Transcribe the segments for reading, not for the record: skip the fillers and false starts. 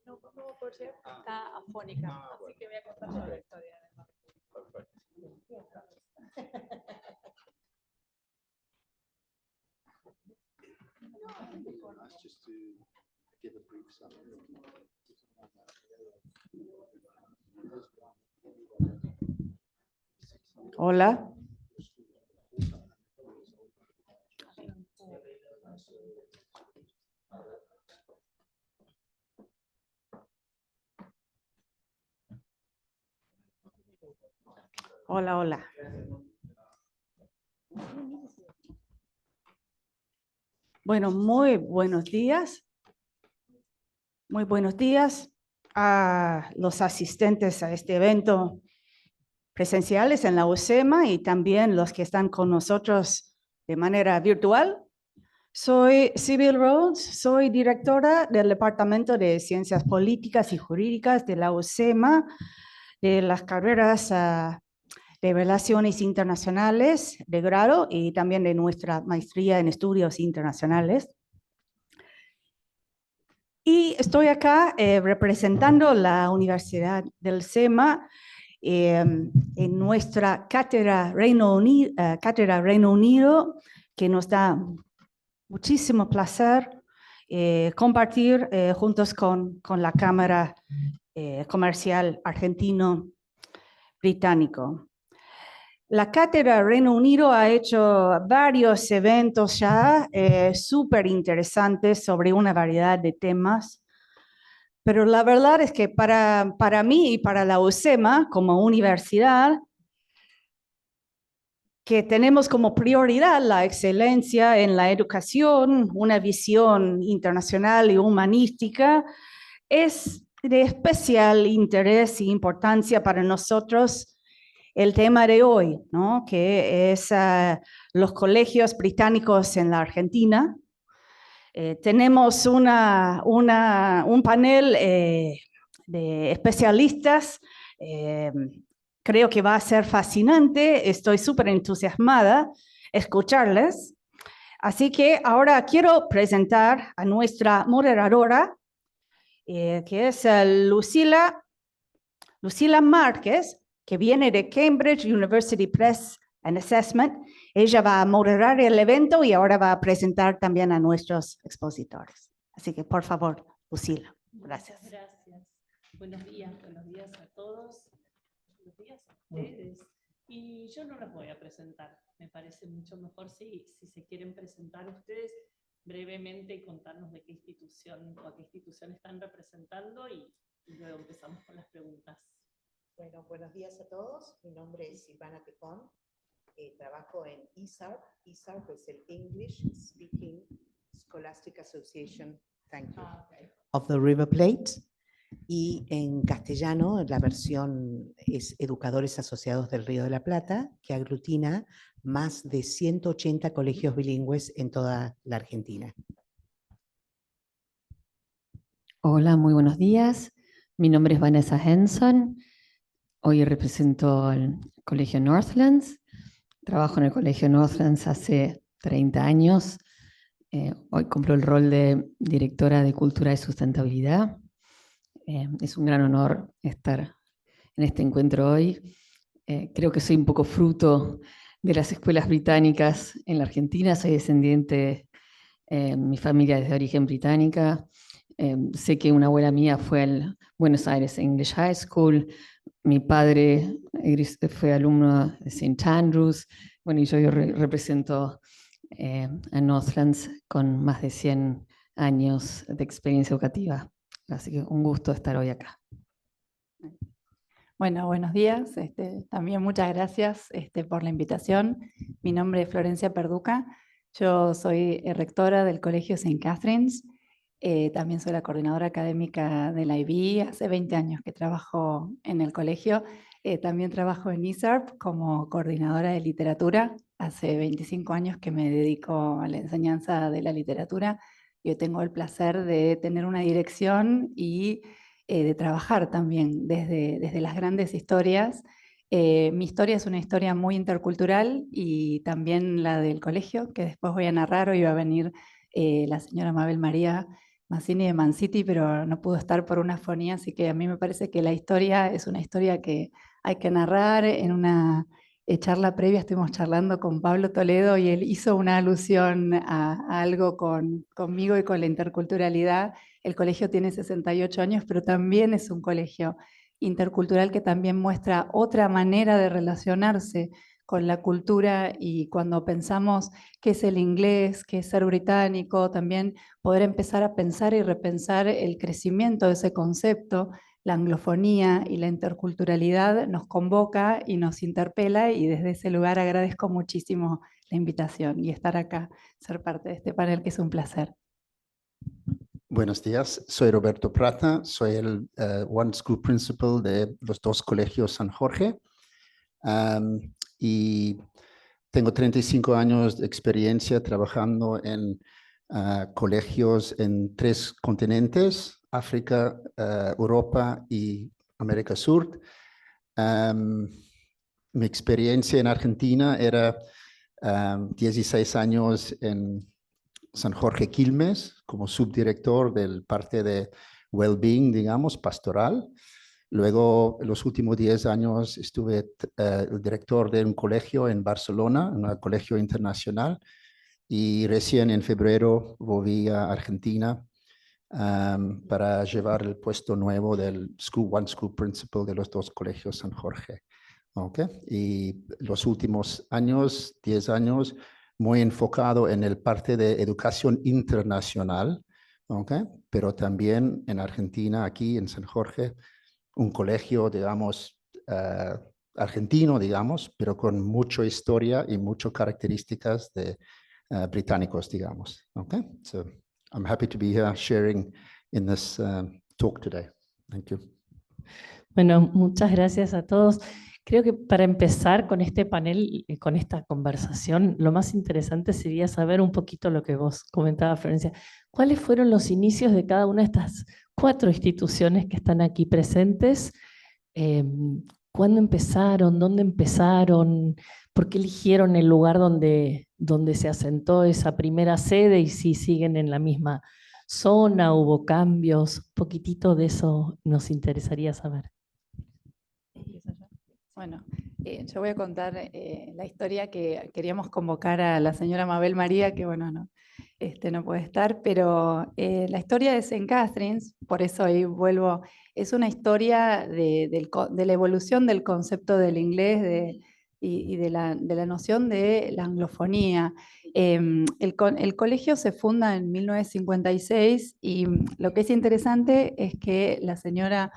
No, no, por cierto, está afónica, así que voy a contar yo la historia. Perfecto. Just to give a brief summary. Hola. Hola, hola. Bueno, muy buenos días. Muy buenos días a los asistentes a este evento presenciales en la UCEMA y también los que están con nosotros de manera virtual. Soy Sybil Rhodes, soy directora del Departamento de Ciencias Políticas y Jurídicas de la UCEMA, de las carreras de Relaciones Internacionales de grado y también de nuestra maestría en Estudios Internacionales. Y estoy acá representando la Universidad del SEMA en nuestra cátedra Reino Unido, que nos da muchísimo placer compartir juntos con la Cámara Comercial Argentino-Británico. La Cátedra Reino Unido ha hecho varios eventos ya súper interesantes sobre una variedad de temas, pero la verdad es que para mí y para la UCEMA como universidad, que tenemos como prioridad la excelencia en la educación, una visión internacional y humanística, es de especial interés e importancia para nosotros el tema de hoy, ¿no? Que es los colegios británicos en la Argentina. Tenemos un panel de especialistas. Creo que va a ser fascinante. Estoy súper entusiasmada escucharles. Así que ahora quiero presentar a nuestra moderadora, que es Lucila Márquez, que viene de Cambridge University Press and Assessment. Ella va a moderar el evento y ahora va a presentar también a nuestros expositores. Así que, por favor, Lucila. Gracias. Muchas gracias. Buenos días a todos. Buenos días a ustedes. Y yo no los voy a presentar. Me parece mucho mejor si se quieren presentar ustedes brevemente y contarnos de qué institución o a qué institución están representando y luego empezamos con las preguntas. Bueno, buenos días a todos. Mi nombre es Silvana Tejón. Trabajo en ISARP. ISARP es el English Speaking Scholastic Association, thank you, of the River Plate. Y en castellano, la versión es Educadores Asociados del Río de la Plata, que aglutina más de 180 colegios bilingües en toda la Argentina. Hola, muy buenos días. Mi nombre es Vanessa Henson. Hoy represento al Colegio Northlands. Trabajo en el Colegio Northlands hace 30 años. Hoy cumplo el rol de directora de Cultura y Sustentabilidad. Es un gran honor estar en este encuentro hoy. Creo que soy un poco fruto de las escuelas británicas en la Argentina. Soy descendiente, mi familia es de origen británica. Sé que una abuela mía fue al Buenos Aires English High School. Mi padre fue alumno de St. Andrews. Bueno, y yo represento a Northlands con más de 100 años de experiencia educativa. Así que un gusto estar hoy acá. Bueno, buenos días. También muchas gracias por la invitación. Mi nombre es Florencia Perduca. Yo soy rectora del Colegio St. Catherine's. También soy la coordinadora académica de la IB. Hace 20 años que trabajo en el colegio. También trabajo en ISARP como coordinadora de literatura. Hace 25 años que me dedico a la enseñanza de la literatura. Yo tengo el placer de tener una dirección y de trabajar también desde las grandes historias. Mi historia es una historia muy intercultural y también la del colegio, que después voy a narrar. Hoy va a venir la señora Mabel María Mazzini de Man City, pero no pudo estar por una fonía, así que a mí me parece que la historia es una historia que hay que narrar. En una charla previa estuvimos charlando con Pablo Toledo y él hizo una alusión a algo conmigo y con la interculturalidad. El colegio tiene 68 años, pero también es un colegio intercultural que también muestra otra manera de relacionarse con la cultura, y cuando pensamos qué es el inglés, qué es ser británico, también poder empezar a pensar y repensar el crecimiento de ese concepto, la anglofonía y la interculturalidad nos convoca y nos interpela, y desde ese lugar agradezco muchísimo la invitación y estar acá, ser parte de este panel, que es un placer. Buenos días, soy Roberto Prata, soy el One School Principal de los dos colegios San Jorge. Y tengo 35 años de experiencia trabajando en colegios en 3 continentes, África, Europa y América Sur. Mi experiencia en Argentina era 16 años en San Jorge Quilmes como subdirector del parte de well-being, digamos, pastoral. Luego, en los últimos 10 años, estuve el director de un colegio en Barcelona, un colegio internacional, y recién en febrero volví a Argentina para llevar el puesto nuevo del One School Principal de los dos colegios San Jorge. Okay. Y los últimos años, 10 años, muy enfocado en el parte de educación internacional, okay, pero también en Argentina, aquí en San Jorge, un colegio, digamos, argentino, digamos, pero con mucha historia y muchas características de británicos, digamos. Okay, so I'm happy to be here sharing in this talk today. Thank you. Bueno, muchas gracias a todos. Creo que para empezar con este panel, con esta conversación, lo más interesante sería saber un poquito lo que vos comentabas, Florencia. ¿Cuáles fueron los inicios de cada una de estas 4 instituciones que están aquí presentes? ¿Cuándo empezaron? ¿Dónde empezaron? ¿Por qué eligieron el lugar donde se asentó esa primera sede? Y si siguen en la misma zona, ¿hubo cambios? Un poquitito de eso nos interesaría saber. Bueno, yo voy a contar la historia que queríamos convocar a la señora Mabel María, que bueno, no puede estar, pero la historia de St. Catherine's, por eso ahí vuelvo, es una historia de la evolución del concepto del inglés y de la noción de la anglofonía. El colegio se funda en 1956 y lo que es interesante es que la señora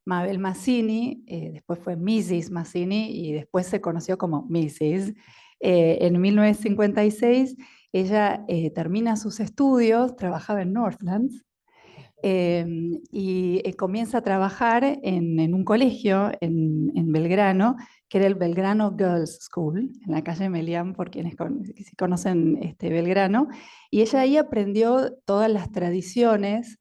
Mabel Mazzini, después fue Mrs. Mazzini y después se conoció como Mrs. En 1956 ella termina sus estudios, trabajaba en Northlands y comienza a trabajar en un colegio en Belgrano, que era el Belgrano Girls School, en la calle Melián, por quienes si conocen Belgrano, y ella ahí aprendió todas las tradiciones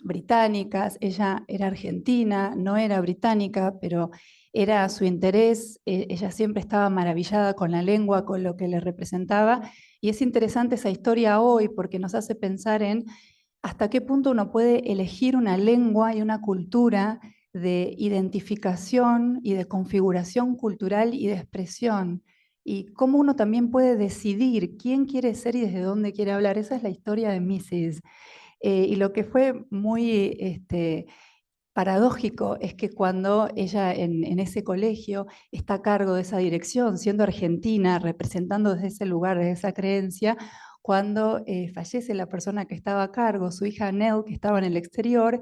británicas. Ella era argentina, no era británica, pero era su interés, ella siempre estaba maravillada con la lengua, con lo que le representaba, y es interesante esa historia hoy porque nos hace pensar en hasta qué punto uno puede elegir una lengua y una cultura de identificación y de configuración cultural y de expresión, y cómo uno también puede decidir quién quiere ser y desde dónde quiere hablar. Esa es la historia de Mrs. Y lo que fue muy paradójico es que cuando ella en ese colegio está a cargo de esa dirección, siendo argentina, representando desde ese lugar, desde esa creencia, cuando fallece la persona que estaba a cargo, su hija Nell, que estaba en el exterior,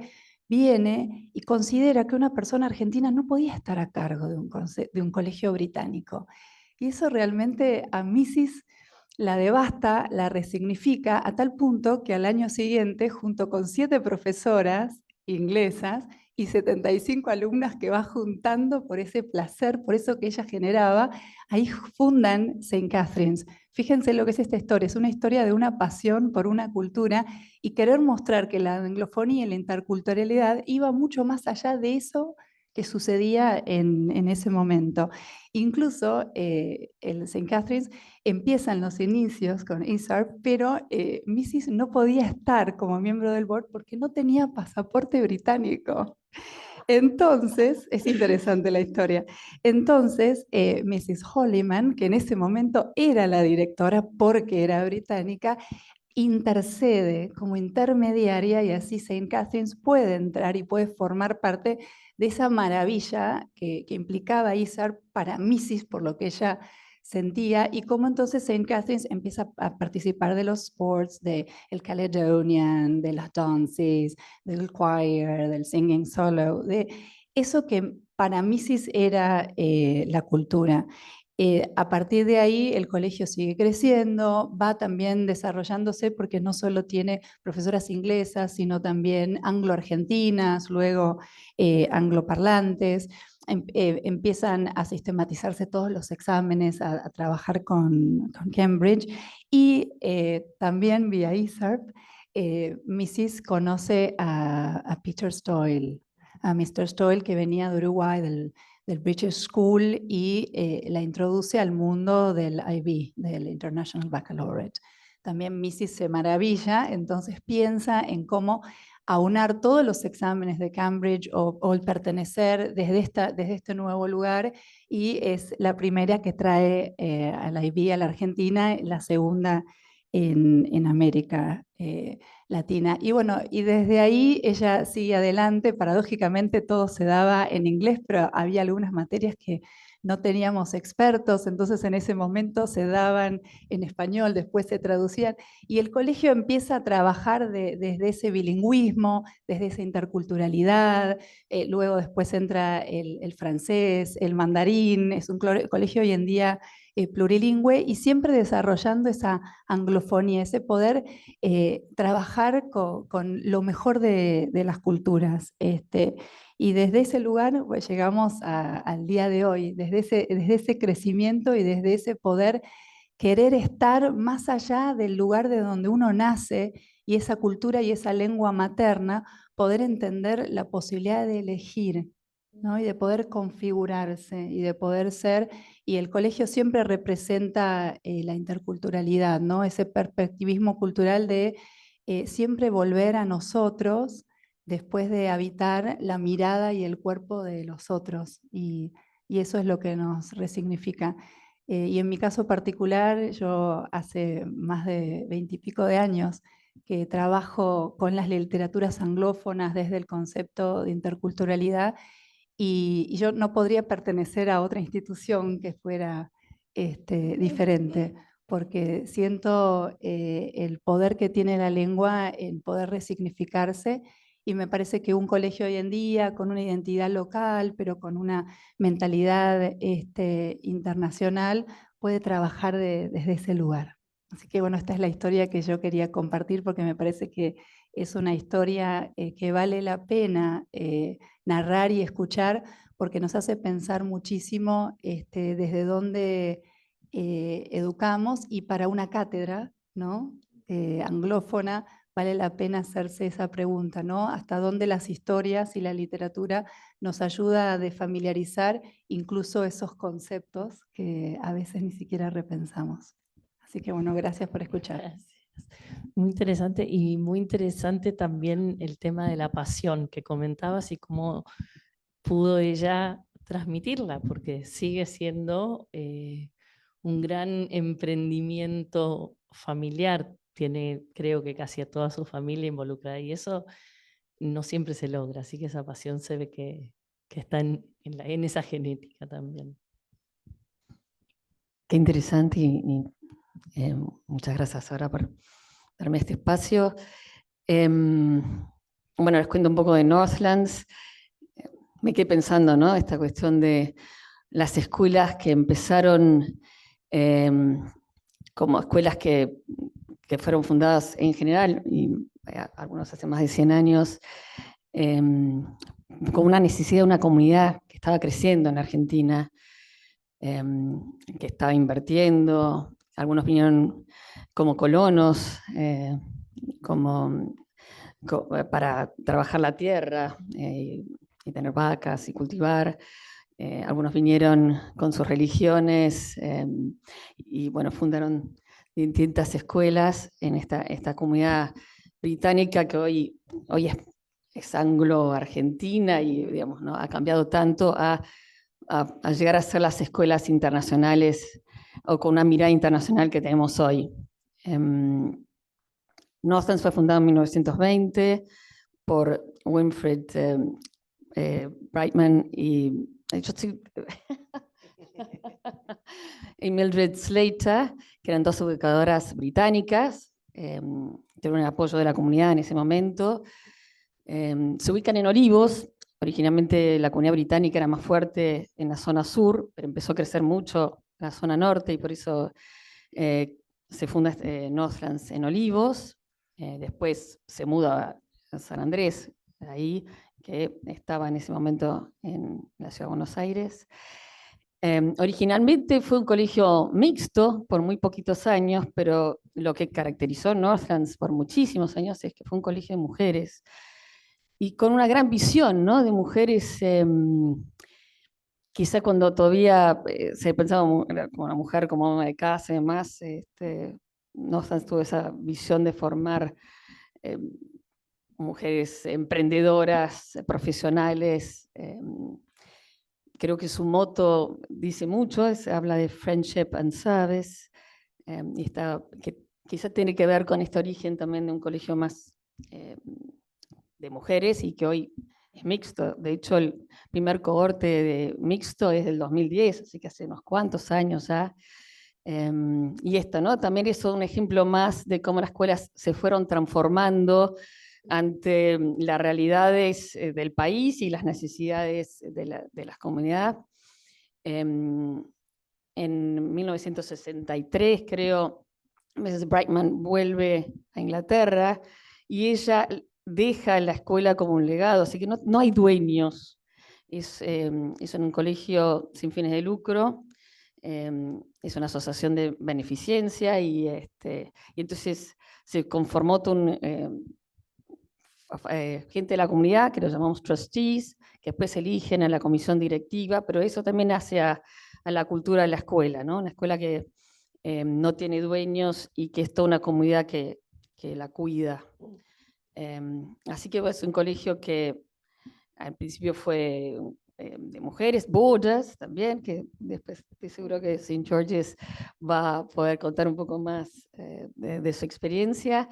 viene y considera que una persona argentina no podía estar a cargo de un colegio británico. Y eso realmente a Mrs. la devasta, la resignifica a tal punto que al año siguiente, junto con 7 profesoras inglesas y 75 alumnas que va juntando por ese placer, por eso que ella generaba, ahí fundan St. Catherine's. Fíjense lo que es esta historia, es una historia de una pasión por una cultura y querer mostrar que la anglofonía y la interculturalidad iba mucho más allá de eso que sucedía en ese momento. Incluso el St. Catherine's empieza en los inicios con ISARP, pero Mrs. no podía estar como miembro del board porque no tenía pasaporte británico. Entonces, es interesante la historia. Entonces, Mrs. Holliman, que en ese momento era la directora porque era británica, intercede como intermediaria y así St. Catherine's puede entrar y puede formar parte de esa maravilla que implicaba ISARP para Mrs., por lo que ella sentía, y cómo entonces St. Catherine's empieza a participar de los sports, del Caledonian, de las dances, del choir, del singing solo, de eso que para Mrs. era la cultura. A partir de ahí el colegio sigue creciendo, va también desarrollándose porque no solo tiene profesoras inglesas, sino también anglo-argentinas, luego angloparlantes. Empiezan a sistematizarse todos los exámenes, a trabajar con Cambridge y también vía ISARP, Mrs. conoce a Peter Stoyle, a Mr. Stoyle que venía de Uruguay, del British School, y la introduce al mundo del IB, del International Baccalaureate. También Mrs. se maravilla, entonces piensa en cómo aunar todos los exámenes de Cambridge o el pertenecer desde este nuevo lugar, y es la primera que trae al IB a la Argentina, la segunda en América Latina. Y bueno, y desde ahí ella sigue adelante. Paradójicamente todo se daba en inglés, pero había algunas materias que no teníamos expertos, entonces en ese momento se daban en español, después se traducían, y el colegio empieza a trabajar desde ese bilingüismo, desde esa interculturalidad, luego después entra el francés, el mandarín, es un colegio hoy en día plurilingüe, y siempre desarrollando esa anglofonía, ese poder trabajar con lo mejor de las culturas. Y desde ese lugar pues, llegamos al día de hoy, desde ese crecimiento y desde ese poder querer estar más allá del lugar de donde uno nace y esa cultura y esa lengua materna, poder entender la posibilidad de elegir, ¿no? Y de poder configurarse y de poder ser, y el colegio siempre representa la interculturalidad, ¿no? Ese perspectivismo cultural de siempre volver a nosotros después de habitar la mirada y el cuerpo de los otros, y eso es lo que nos resignifica. Y en mi caso particular, yo hace más de 20 y pico de años que trabajo con las literaturas anglófonas desde el concepto de interculturalidad, y yo no podría pertenecer a otra institución que fuera diferente, porque siento el poder que tiene la lengua en poder resignificarse, y me parece que un colegio hoy en día con una identidad local, pero con una mentalidad internacional, puede trabajar desde ese lugar. Así que bueno, esta es la historia que yo quería compartir porque me parece que es una historia que vale la pena narrar y escuchar, porque nos hace pensar muchísimo desde dónde educamos, y para una cátedra, ¿no? Anglófona, vale la pena hacerse esa pregunta, ¿no? Hasta dónde las historias y la literatura nos ayuda a desfamiliarizar incluso esos conceptos que a veces ni siquiera repensamos. Así que bueno, gracias por escuchar. Gracias. Muy interesante, y muy interesante también el tema de la pasión que comentabas y cómo pudo ella transmitirla, porque sigue siendo un gran emprendimiento familiar. Tiene, creo que casi a toda su familia involucrada, y eso no siempre se logra, así que esa pasión se ve que está en esa genética también. Qué interesante muchas gracias, Sara, por darme este espacio. Bueno, les cuento un poco de Northlands. Me quedé pensando, ¿no? Esta cuestión de las escuelas que empezaron como escuelas que fueron fundadas en general, y algunos hace más de 100 años, con una necesidad de una comunidad que estaba creciendo en Argentina, que estaba invirtiendo. Algunos vinieron como colonos, para trabajar la tierra, y tener vacas y cultivar. Algunos vinieron con sus religiones y bueno, fundaron distintas escuelas en esta comunidad británica que hoy es anglo-argentina y digamos, ¿no? Ha cambiado tanto a llegar a ser las escuelas internacionales o con una mirada internacional que tenemos hoy. Northlands fue fundado en 1920 por Winfred Brightman y y Mildred Slater, que eran dos educadoras británicas, tuvieron el apoyo de la comunidad en ese momento. Se ubican en Olivos. Originalmente la comunidad británica era más fuerte en la zona sur, pero empezó a crecer mucho en la zona norte y por eso se funda Northlands en Olivos. Después se muda a San Andrés, ahí, que estaba en ese momento en la ciudad de Buenos Aires. Originalmente fue un colegio mixto por muy poquitos años, pero lo que caracterizó Northlands por muchísimos años es que fue un colegio de mujeres y con una gran visión, ¿no? De mujeres, quizá cuando todavía se pensaba como una mujer como ama de casa y demás, Northlands tuvo esa visión de formar mujeres emprendedoras, profesionales. Creo que su moto dice mucho, habla de friendship and service, y que quizá tiene que ver con este origen también de un colegio más de mujeres y que hoy es mixto. De hecho, el primer cohorte de mixto es del 2010, así que hace unos cuantos años ya. Y esto, ¿no? También es un ejemplo más de cómo las escuelas se fueron transformando ante las realidades del país y las necesidades de las comunidades. En 1963, creo, Mrs. Brightman vuelve a Inglaterra y ella deja la escuela como un legado, así que no hay dueños. Es un colegio sin fines de lucro, es una asociación de beneficencia y entonces se conformó gente de la comunidad, que los llamamos trustees, que después eligen a la comisión directiva, pero eso también hace a la cultura de la escuela, ¿no? Una escuela que no tiene dueños y que es toda una comunidad que la cuida. Así que es un colegio que al principio fue de mujeres, Borders también, que después estoy seguro que St. George's va a poder contar un poco más de su experiencia.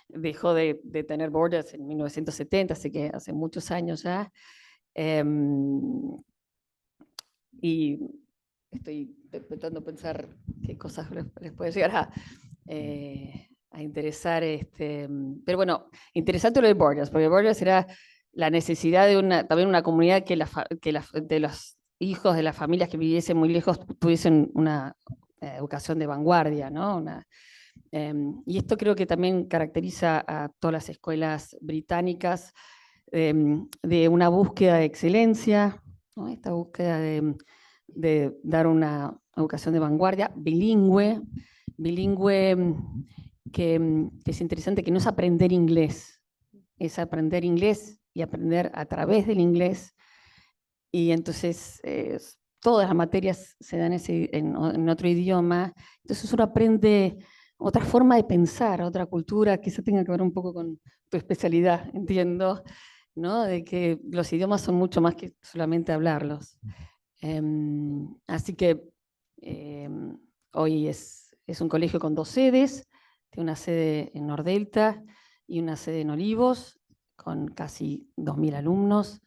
Dejó de tener Borders en 1970, así que hace muchos años ya. Y estoy intentando pensar qué cosas les puede llegar a interesar. Pero bueno, interesante lo de Borders, porque Borders era la necesidad de también una comunidad que de los hijos de las familias que viviesen muy lejos tuviesen una educación de vanguardia, ¿no? Y esto creo que también caracteriza a todas las escuelas británicas de una búsqueda de excelencia, ¿no? Esta búsqueda de dar una educación de vanguardia, bilingüe que es interesante, que no es aprender inglés, es aprender inglés y aprender a través del inglés. Y entonces todas las materias se dan en otro idioma, entonces uno aprende otra forma de pensar, otra cultura, quizá tenga que ver un poco con tu especialidad, entiendo, ¿no? De que los idiomas son mucho más que solamente hablarlos. Así que hoy es un colegio con 2 sedes, tiene una sede en Nordelta y una sede en Olivos, con casi 2000 alumnos,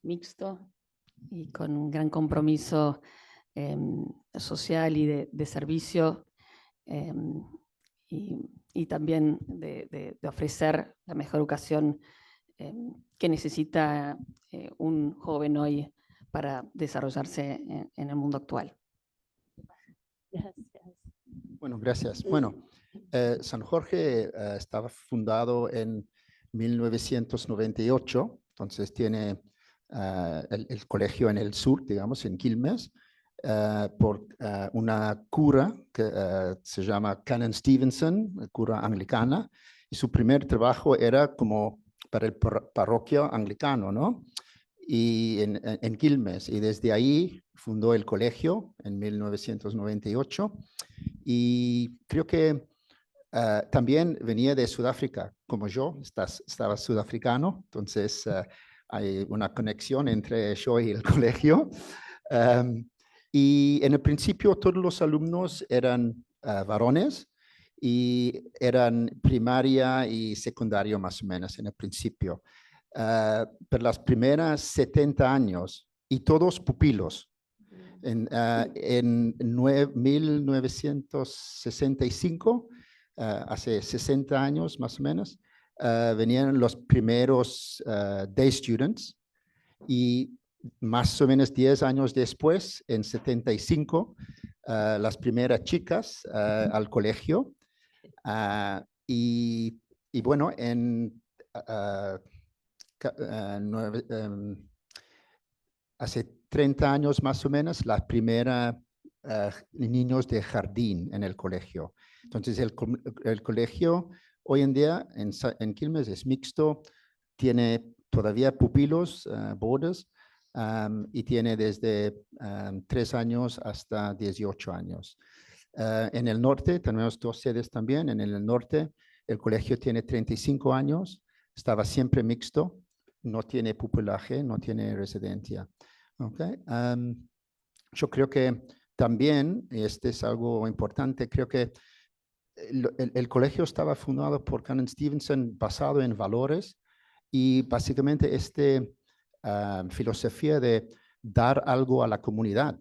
mixto y con un gran compromiso social y de servicio, y también de ofrecer la mejor educación que necesita un joven hoy para desarrollarse en el mundo actual. Gracias. Bueno, gracias. Bueno, San Jorge estaba fundado en 1998, entonces tiene el colegio en el sur, digamos, en Quilmes, por una cura que se llama Canon Stevenson, cura anglicana, y su primer trabajo era como para el parroquio anglicano, ¿no? Y en Quilmes. Y desde ahí fundó el colegio en 1998. Y creo que también venía de Sudáfrica, como yo, estaba sudafricano, entonces hay una conexión entre yo y el colegio. Y en el principio todos los alumnos eran varones y eran primaria y secundario más o menos en el principio. Pero las primeras 70 años y todos pupilos. En 1965, hace 60 años más o menos, venían los primeros day students y más o menos 10 años después, en 75, las primeras chicas al colegio. Y bueno, hace 30 años más o menos, la primera niños de jardín en el colegio. Entonces, el colegio hoy en día en Quilmes es mixto, tiene todavía pupilos, boards, y tiene desde 3 años hasta 18 años. En el norte tenemos 2 sedes también. En el norte el colegio tiene 35 años, estaba siempre mixto, no tiene pupilaje, no tiene residencia. Okay. Yo creo que también, este es algo importante, creo que el colegio estaba fundado por Canon Stevenson basado en valores y básicamente filosofía de dar algo a la comunidad.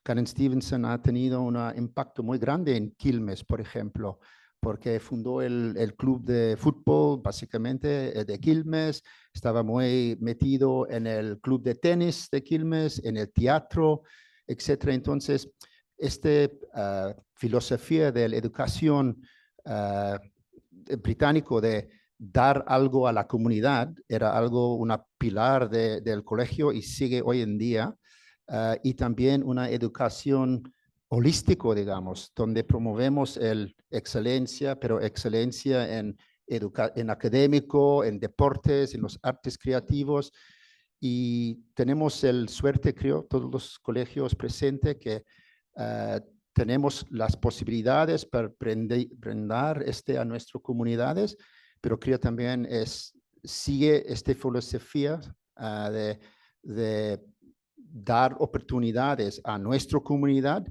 Canon Stevenson ha tenido un impacto muy grande en Quilmes, por ejemplo, porque fundó el club de fútbol, básicamente, de Quilmes, estaba muy metido en el club de tenis de Quilmes, en el teatro, etc. Entonces, esta filosofía de la educación británico de dar algo a la comunidad era una pilar del colegio y sigue hoy en día. Y también una educación holístico, digamos, donde promovemos excelencia, pero excelencia en académico, en deportes, en los artes creativos. Y tenemos suerte, creo, todos los colegios presentes que tenemos las posibilidades para brindar a nuestras comunidades, pero creo también sigue esta filosofía de dar oportunidades a nuestra comunidad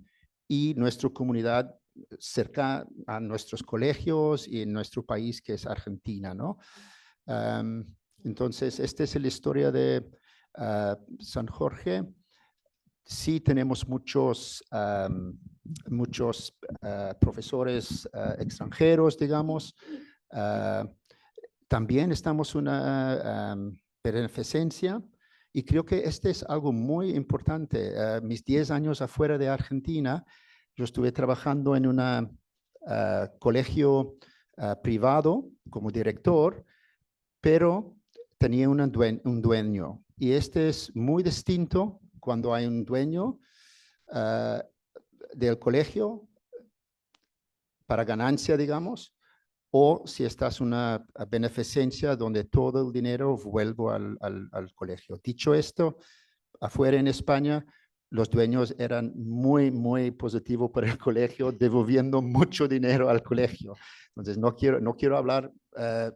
y nuestra comunidad cerca a nuestros colegios y en nuestro país que es Argentina, ¿no? Entonces, esta es la historia de San Jorge. Sí tenemos muchos profesores extranjeros, digamos. También estamos una beneficencia. Y creo que este es algo muy importante. Mis 10 años afuera de Argentina, yo estuve trabajando en un colegio privado como director, pero tenía un dueño. Y este es muy distinto cuando hay un dueño del colegio para ganancia, digamos, o si estás en una beneficencia donde todo el dinero vuelve al colegio. Dicho esto, afuera en España, los dueños eran muy, muy positivos para el colegio, devolviendo mucho dinero al colegio. Entonces, no quiero hablar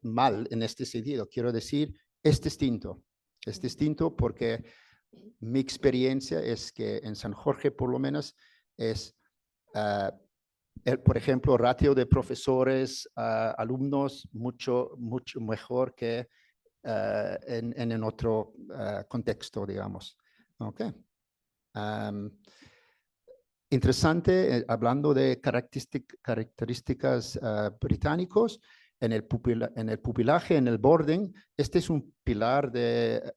mal en este sentido. Quiero decir, es distinto. Es distinto porque mi experiencia es que en San Jorge, por lo menos, es... por ejemplo, ratio de profesores, alumnos, mucho mejor que en otro contexto, digamos. Okay. Interesante, hablando de características británicos, en el pupilaje, en el boarding, este es un pilar de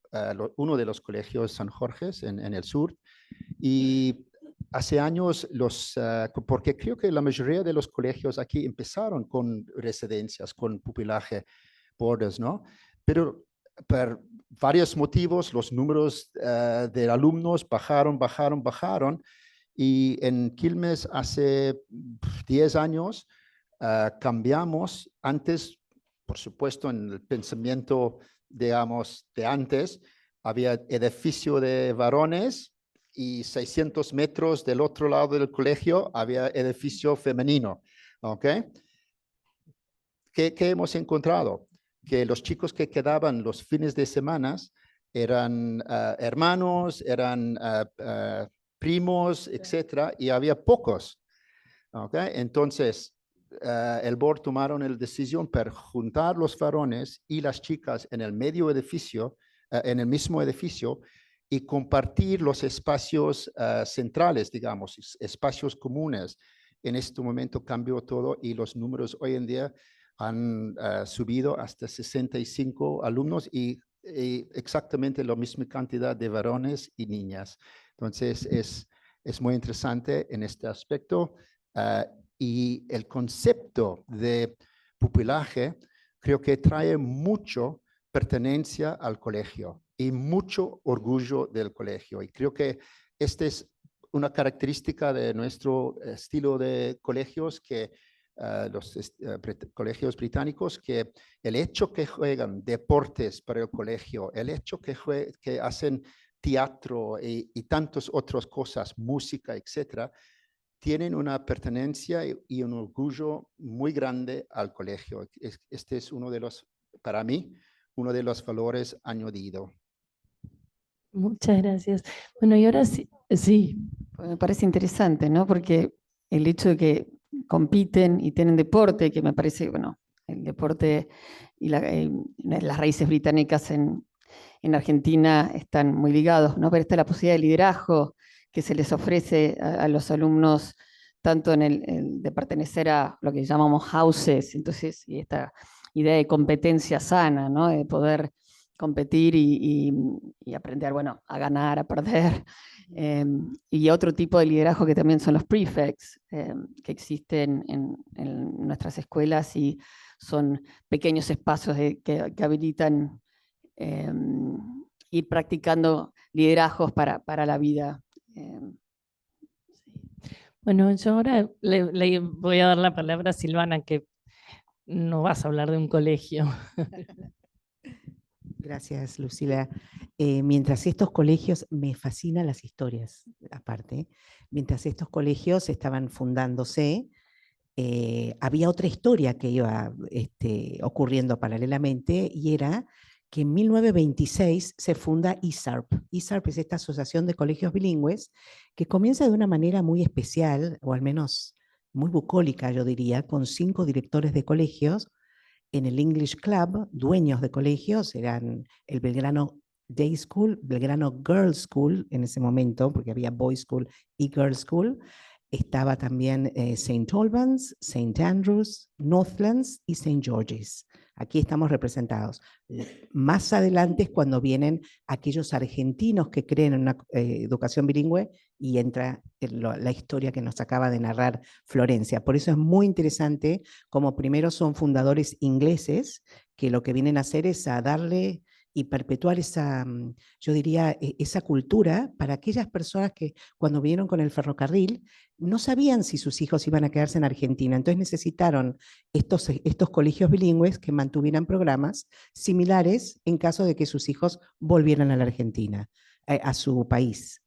uno de los colegios San Jorge en el sur. Y hace años, porque creo que la mayoría de los colegios aquí empezaron con residencias, con pupilaje, boarders, ¿no? Pero por varios motivos, los números de alumnos bajaron. Y en Quilmes hace 10 años cambiamos, antes, por supuesto, en el pensamiento digamos, de antes, había edificio de varones y 600 metros del otro lado del colegio había edificio femenino. ¿Ok? ¿Qué hemos encontrado? Que los chicos que quedaban los fines de semana eran hermanos, eran primos, etcétera, y había pocos. ¿Okay? Entonces, el board tomaron la decisión para juntar los varones y las chicas en el medio edificio, en el mismo edificio, y compartir los espacios centrales, digamos, espacios comunes. En este momento cambió todo y los números hoy en día han subido hasta 65 alumnos y exactamente la misma cantidad de varones y niñas. Entonces, es muy interesante en este aspecto. Y el concepto de pupilaje creo que trae mucho pertenencia al colegio y mucho orgullo del colegio. Y creo que esta es una característica de nuestro estilo de colegios, que los colegios británicos, que el hecho que juegan deportes para el colegio, el hecho que hacen teatro y tantas otras cosas, música, etcétera, tienen una pertenencia y un orgullo muy grande al colegio. Este es uno de los, para mí, uno de los valores añadidos. Muchas gracias. Bueno, y ahora sí, Pues me parece interesante, ¿no? Porque el hecho de que compiten y tienen deporte, que me parece, bueno, el deporte y las raíces británicas en Argentina están muy ligados, ¿no? Pero está la posibilidad de liderazgo que se les ofrece a los alumnos, tanto en el de pertenecer a lo que llamamos houses, entonces, y esta idea de competencia sana, ¿no? De poder competir y aprender, bueno, a ganar, a perder. Y otro tipo de liderazgo que también son los prefects, que existen en nuestras escuelas y son pequeños espacios que habilitan ir practicando liderazgos para la vida. bueno, yo ahora le voy a dar la palabra a Silvana, que no vas a hablar de un colegio. Gracias, Lucila. Mientras estos colegios, me fascinan las historias, aparte, mientras estos colegios estaban fundándose, había otra historia que iba ocurriendo paralelamente, y era que en 1926 se funda ISARP. ISARP es esta asociación de colegios bilingües que comienza de una manera muy especial, o al menos muy bucólica, yo diría, con 5 directores de colegios en el English Club, dueños de colegios, eran el Belgrano Day School, Belgrano Girls School en ese momento, porque había Boys School y Girls School. Estaba también St. Albans, St. Andrews, Northlands y St. George's. Aquí estamos representados. Más adelante es cuando vienen aquellos argentinos que creen en una educación bilingüe y entra la historia que nos acaba de narrar Florencia. Por eso es muy interesante como primero son fundadores ingleses que lo que vienen a hacer es a darle y perpetuar esa, yo diría, esa cultura para aquellas personas que cuando vinieron con el ferrocarril no sabían si sus hijos iban a quedarse en Argentina. Entonces necesitaron estos colegios bilingües que mantuvieran programas similares en caso de que sus hijos volvieran a la Argentina, a su país.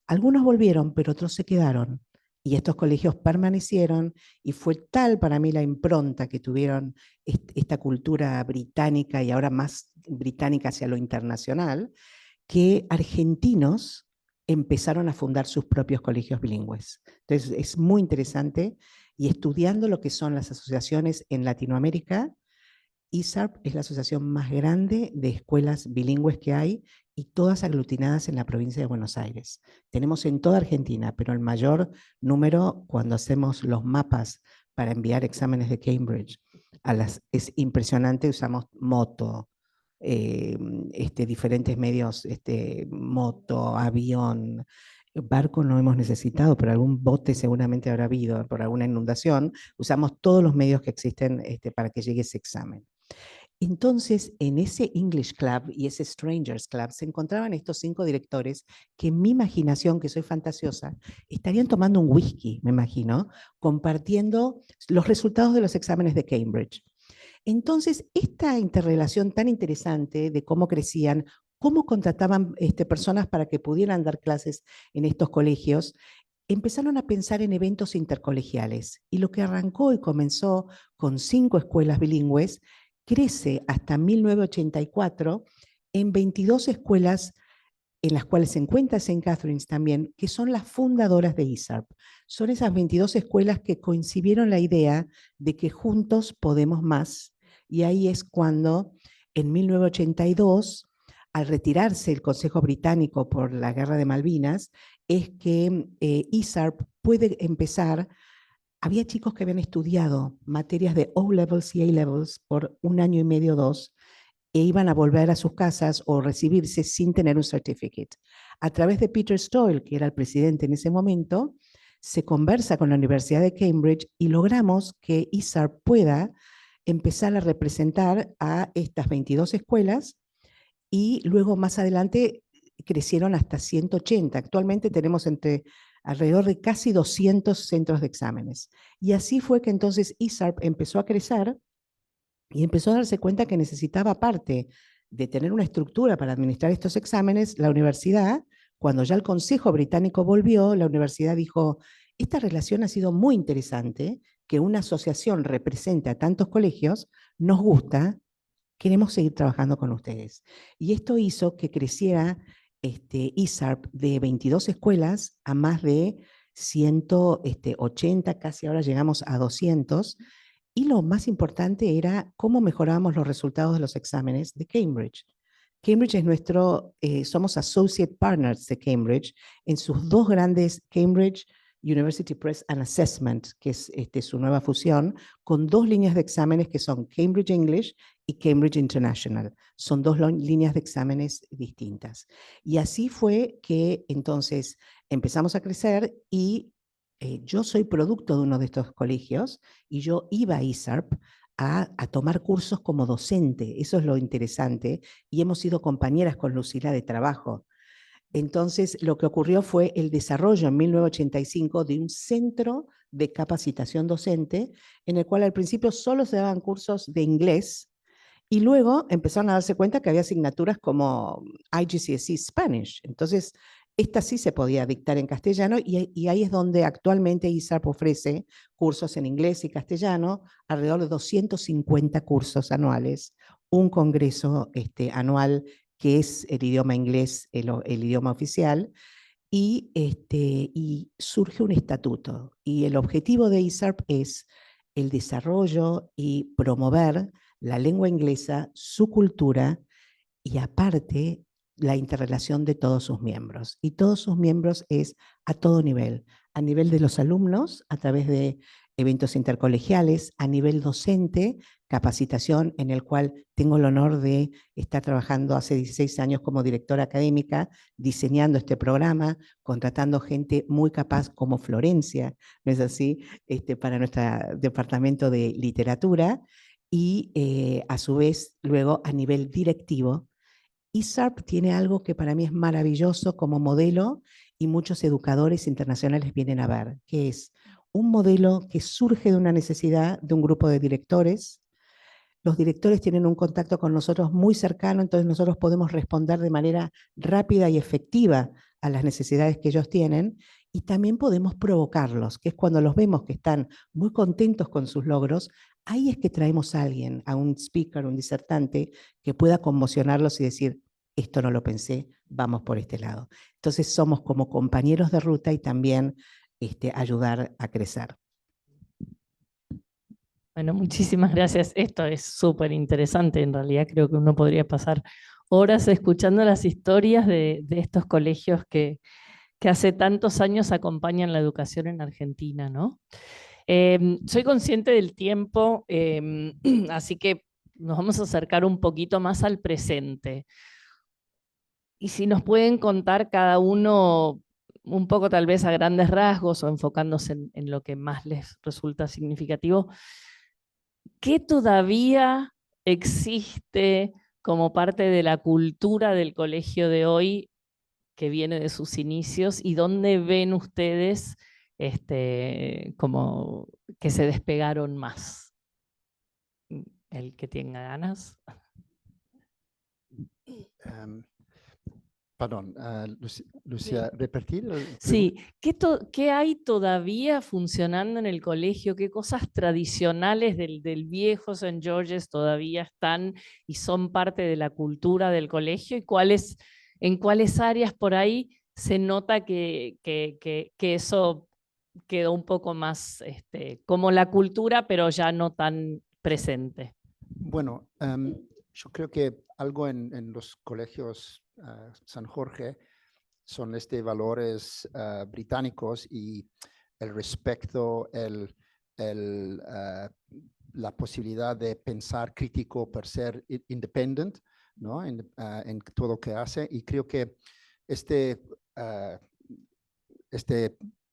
Algunos volvieron, pero otros se quedaron. Y estos colegios permanecieron y fue tal para mí la impronta que tuvieron esta cultura británica y ahora más británica hacia lo internacional, que argentinos empezaron a fundar sus propios colegios bilingües. Entonces es muy interesante, y estudiando lo que son las asociaciones en Latinoamérica, ISARP es la asociación más grande de escuelas bilingües que hay, y todas aglutinadas en la provincia de Buenos Aires. Tenemos en toda Argentina, pero el mayor número cuando hacemos los mapas para enviar exámenes de Cambridge. Es impresionante, usamos moto, diferentes medios, moto, avión, barco no hemos necesitado, pero algún bote seguramente habrá habido por alguna inundación. Usamos todos los medios que existen para que llegue ese examen. Entonces, en ese English Club y ese Strangers Club se encontraban estos 5 directores que en mi imaginación, que soy fantasiosa, estarían tomando un whisky, me imagino, compartiendo los resultados de los exámenes de Cambridge. Entonces, esta interrelación tan interesante de cómo crecían, cómo contrataban personas para que pudieran dar clases en estos colegios, empezaron a pensar en eventos intercolegiales. Y lo que arrancó y comenzó con 5 escuelas bilingües, crece hasta 1984 en 22 escuelas en las cuales se encuentra St. Catherine's también, que son las fundadoras de ISARP. Son esas 22 escuelas que coincidieron la idea de que juntos podemos más. Y ahí es cuando, en 1982, al retirarse el Consejo Británico por la Guerra de Malvinas, es que ISARP puede empezar. Había chicos que habían estudiado materias de O-Levels y A-Levels por 1 año y medio, 2, e iban a volver a sus casas o recibirse sin tener un certificate. A través de Peter Stoyle, que era el presidente en ese momento, se conversa con la Universidad de Cambridge y logramos que ISARP pueda empezar a representar a estas 22 escuelas y luego más adelante crecieron hasta 180. Actualmente tenemos alrededor de casi 200 centros de exámenes. Y así fue que entonces ISARP empezó a crecer y empezó a darse cuenta que necesitaba, aparte de tener una estructura para administrar estos exámenes, la universidad, cuando ya el Consejo Británico volvió, la universidad dijo, esta relación ha sido muy interesante, que una asociación represente a tantos colegios, nos gusta, queremos seguir trabajando con ustedes. Y esto hizo que creciera ISARP de 22 escuelas a más de 180, casi ahora llegamos a 200, y lo más importante era cómo mejorábamos los resultados de los exámenes de Cambridge. Cambridge es somos associate partners de Cambridge en sus 2 grandes Cambridge University Press and Assessment, que es su nueva fusión, con 2 líneas de exámenes que son Cambridge English y Cambridge International. Son 2 líneas de exámenes distintas. Y así fue que entonces empezamos a crecer y yo soy producto de uno de estos colegios y yo iba a ISARP a tomar cursos como docente. Eso es lo interesante. Y hemos sido compañeras con Lucila de trabajo. Entonces, lo que ocurrió fue el desarrollo en 1985 de un centro de capacitación docente en el cual al principio solo se daban cursos de inglés y luego empezaron a darse cuenta que había asignaturas como IGCSE Spanish. Entonces, esta sí se podía dictar en castellano y ahí es donde actualmente ISARP ofrece cursos en inglés y castellano, alrededor de 250 cursos anuales, un congreso anual que es el idioma inglés, el idioma oficial, y surge un estatuto. Y el objetivo de ISARP es el desarrollo y promover la lengua inglesa, su cultura y aparte la interrelación de todos sus miembros. Y todos sus miembros es a todo nivel, a nivel de los alumnos, a través de eventos intercolegiales, a nivel docente, capacitación en el cual tengo el honor de estar trabajando hace 16 años como directora académica, diseñando este programa, contratando gente muy capaz como Florencia, ¿no es así?, para nuestro departamento de literatura, y a su vez luego a nivel directivo. ISARP tiene algo que para mí es maravilloso como modelo y muchos educadores internacionales vienen a ver, que es un modelo que surge de una necesidad de un grupo de directores. Los directores tienen un contacto con nosotros muy cercano, entonces nosotros podemos responder de manera rápida y efectiva a las necesidades que ellos tienen y también podemos provocarlos, que es cuando los vemos que están muy contentos con sus logros, ahí es que traemos a alguien, a un speaker, un disertante, que pueda conmocionarlos y decir, esto no lo pensé, vamos por este lado. Entonces somos como compañeros de ruta y también ayudar a crecer. Bueno, muchísimas gracias. Esto es súper interesante. En realidad creo que uno podría pasar horas escuchando las historias de estos colegios que hace tantos años acompañan la educación en Argentina, ¿no? Soy consciente del tiempo, así que nos vamos a acercar un poquito más al presente. Y si nos pueden contar cada uno un poco tal vez a grandes rasgos o enfocándose en lo que más les resulta significativo, ¿qué todavía existe como parte de la cultura del colegio de hoy que viene de sus inicios y dónde ven ustedes como que se despegaron más? el que tenga ganas. Perdón, Lucía, ¿repetir? Sí, ¿qué hay todavía funcionando en el colegio? ¿Qué cosas tradicionales del viejo St. George's todavía están y son parte de la cultura del colegio? ¿Y en cuáles áreas por ahí se nota que eso quedó un poco más como la cultura, pero ya no tan presente? Bueno, yo creo que algo en los colegios San Jorge son valores británicos y el respeto, la posibilidad de pensar crítico por ser independent, ¿no? En todo lo que hace. Y creo que este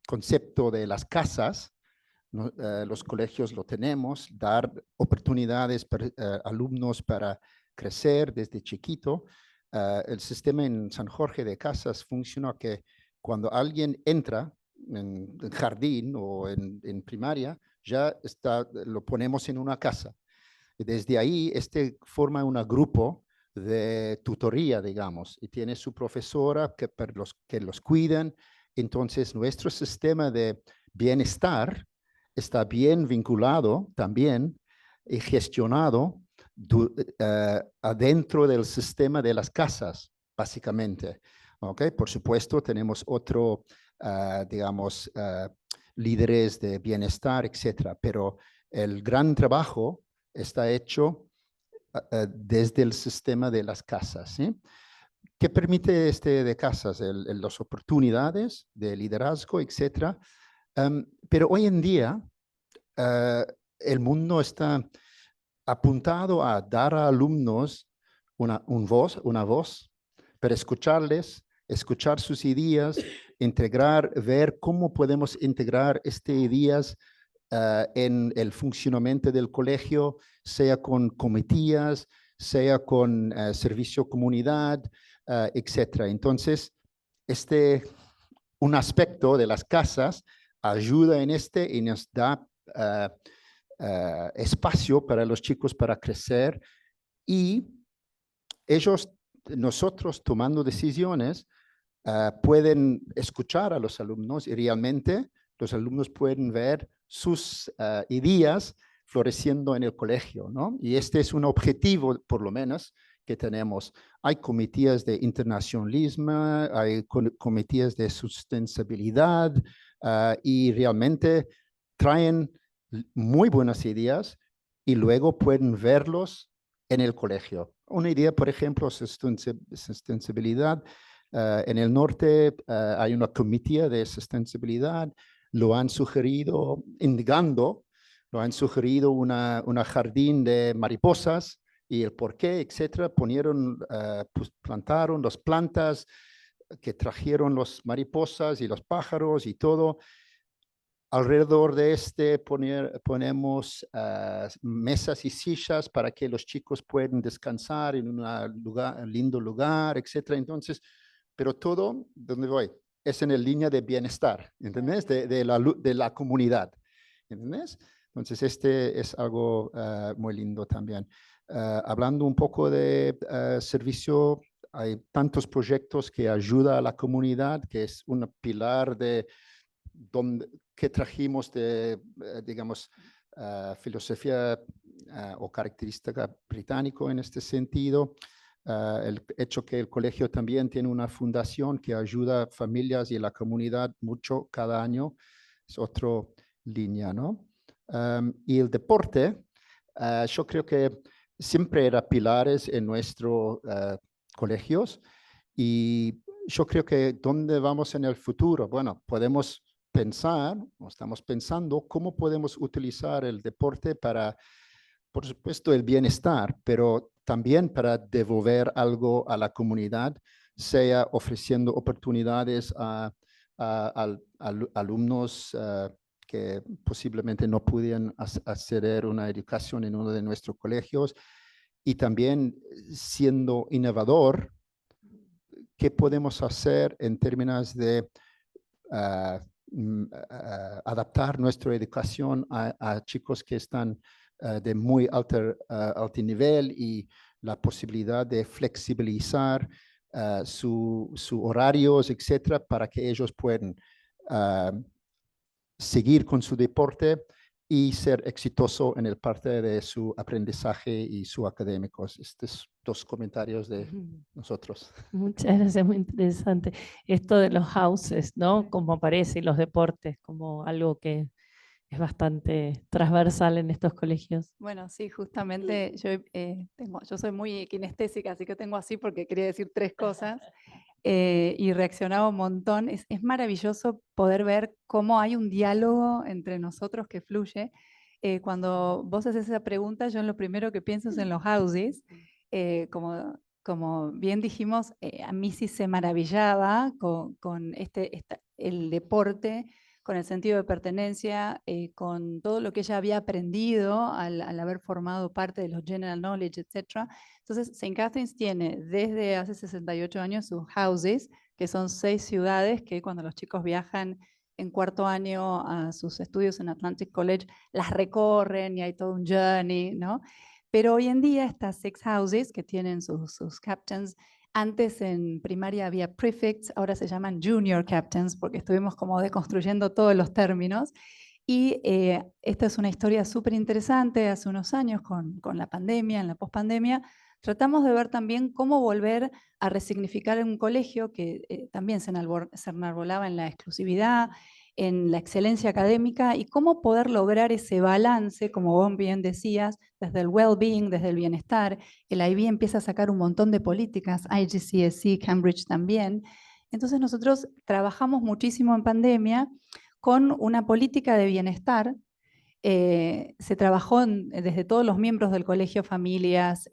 concepto de las casas, ¿no? Los colegios lo tenemos, dar oportunidades para alumnos para crecer desde chiquito. El sistema en San Jorge de casas funciona que cuando alguien entra en jardín o en primaria, ya lo ponemos en una casa. Y desde ahí, forma un grupo de tutoría, digamos, y tiene su profesora que los cuidan. Entonces, nuestro sistema de bienestar está bien vinculado también y gestionado adentro del sistema de las casas, básicamente. ¿Okay? Por supuesto, tenemos digamos, líderes de bienestar, etcétera, pero el gran trabajo está hecho desde el sistema de las casas, ¿sí? ¿Qué permite de casas? Las oportunidades de liderazgo, etcétera. Pero hoy en día el mundo está apuntado a dar a alumnos una voz para escucharles, escuchar sus ideas, ver cómo podemos integrar estas ideas en el funcionamiento del colegio, sea con comités, sea con servicio comunidad, etcétera. Entonces, un aspecto de las casas ayuda en y nos da espacio para los chicos para crecer y nosotros tomando decisiones, pueden escuchar a los alumnos y realmente los alumnos pueden ver sus ideas floreciendo en el colegio, ¿no? Y este es un objetivo, por lo menos, que tenemos. Hay comités de internacionalismo, hay comités de sustentabilidad y realmente traen muy buenas ideas y luego pueden verlos en el colegio. Una idea, por ejemplo, sustentabilidad. En el norte hay una comité de sustentabilidad, lo han sugerido, indicando, lo han sugerido una jardín de mariposas y el porqué, etcétera. Plantaron las plantas que trajeron los mariposas y los pájaros y todo. Alrededor de ponemos mesas y sillas para que los chicos puedan descansar en un lindo lugar, etcétera. Entonces, pero todo, ¿dónde voy? Es en la línea de bienestar, ¿entendés? De la comunidad, ¿entendés? Entonces, es algo muy lindo también. Hablando un poco de servicio, hay tantos proyectos que ayudan a la comunidad, que es un pilar que trajimos digamos, filosofía o característica británico en este sentido. El hecho que el colegio también tiene una fundación que ayuda a familias y a la comunidad mucho cada año es otra línea, ¿no? Y el deporte, yo creo que siempre era pilares en nuestros colegios y yo creo que ¿dónde vamos en el futuro? Bueno, podemos estamos pensando cómo podemos utilizar el deporte para, por supuesto, el bienestar, pero también para devolver algo a la comunidad, sea ofreciendo oportunidades a alumnos que posiblemente no pudieran acceder a una educación en uno de nuestros colegios y también siendo innovador, ¿qué podemos hacer en términos de adaptar nuestra educación a chicos que están de muy alto nivel y la posibilidad de flexibilizar sus horarios, etcétera, para que ellos puedan seguir con su deporte y ser exitoso en el parte de su aprendizaje y su académico. Estos dos comentarios de nosotros. Muchas gracias, muy interesante. Esto de los houses, ¿no? Como aparece, y los deportes, como algo que es bastante transversal en estos colegios. Bueno, sí, justamente yo soy muy kinestésica, así que tengo así porque quería decir 3 cosas y reaccionaba un montón. Es maravilloso poder ver cómo hay un diálogo entre nosotros que fluye. Cuando vos haces esa pregunta, yo en lo primero que pienso es en los houses. Como bien dijimos, a mí sí se maravillaba con el deporte, con el sentido de pertenencia, con todo lo que ella había aprendido al haber formado parte de los general knowledge, etc. Entonces, St. Catherine's tiene desde hace 68 años sus houses, que son 6 ciudades que cuando los chicos viajan en 4º año a sus estudios en Atlantic College, las recorren y hay todo un journey, ¿no? Pero hoy en día estas 6 houses que tienen sus captains, antes en primaria había prefects, ahora se llaman junior captains porque estuvimos como deconstruyendo todos los términos. Y esta es una historia súper interesante. Hace unos años con la pandemia, en la pospandemia, tratamos de ver también cómo volver a resignificar un colegio que también se enarbolaba en la exclusividad, en la excelencia académica y cómo poder lograr ese balance, como vos bien decías, desde el well-being, desde el bienestar. El IB empieza a sacar un montón de políticas, IGCSE, Cambridge también. Entonces nosotros trabajamos muchísimo en pandemia con una política de bienestar. Se trabajó desde todos los miembros del colegio, familias,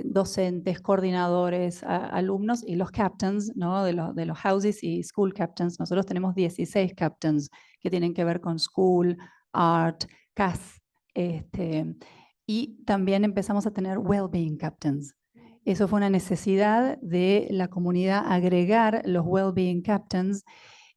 docentes, coordinadores, alumnos y los captains, ¿no? de los houses y school captains. Nosotros tenemos 16 captains que tienen que ver con school, art, CAS. Y también empezamos a tener well-being captains. Eso fue una necesidad de la comunidad agregar los well-being captains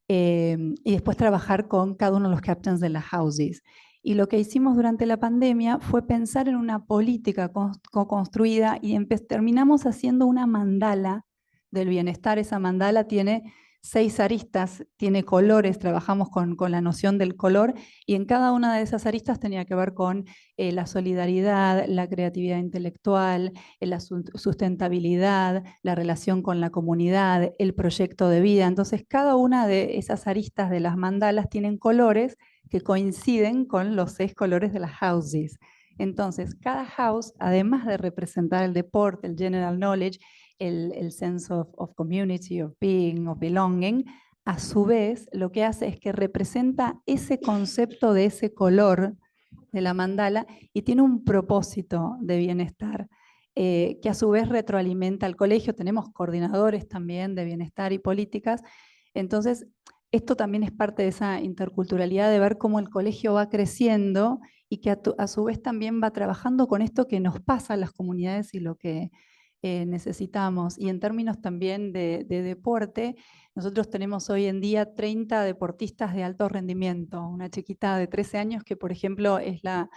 y después trabajar con cada uno de los captains de las houses. Y lo que hicimos durante la pandemia fue pensar en una política co-construida y terminamos haciendo una mandala del bienestar. Esa mandala tiene 6 aristas, tiene colores, trabajamos con la noción del color y en cada una de esas aristas tenía que ver con la solidaridad, la creatividad intelectual, la sustentabilidad, la relación con la comunidad, el proyecto de vida. Entonces, cada una de esas aristas de las mandalas tienen colores que coinciden con los 6 colores de las houses. Entonces, cada house, además de representar el deporte, el general knowledge, el sense of community, of being, of belonging, a su vez lo que hace es que representa ese concepto de ese color de la mandala y tiene un propósito de bienestar que a su vez retroalimenta al colegio. Tenemos coordinadores también de bienestar y políticas. Entonces, esto también es parte de esa interculturalidad de ver cómo el colegio va creciendo y que a su vez también va trabajando con esto que nos pasa a las comunidades y lo que necesitamos. Y en términos también de deporte, nosotros tenemos hoy en día 30 deportistas de alto rendimiento. Una chiquita de 13 años que, por ejemplo, es la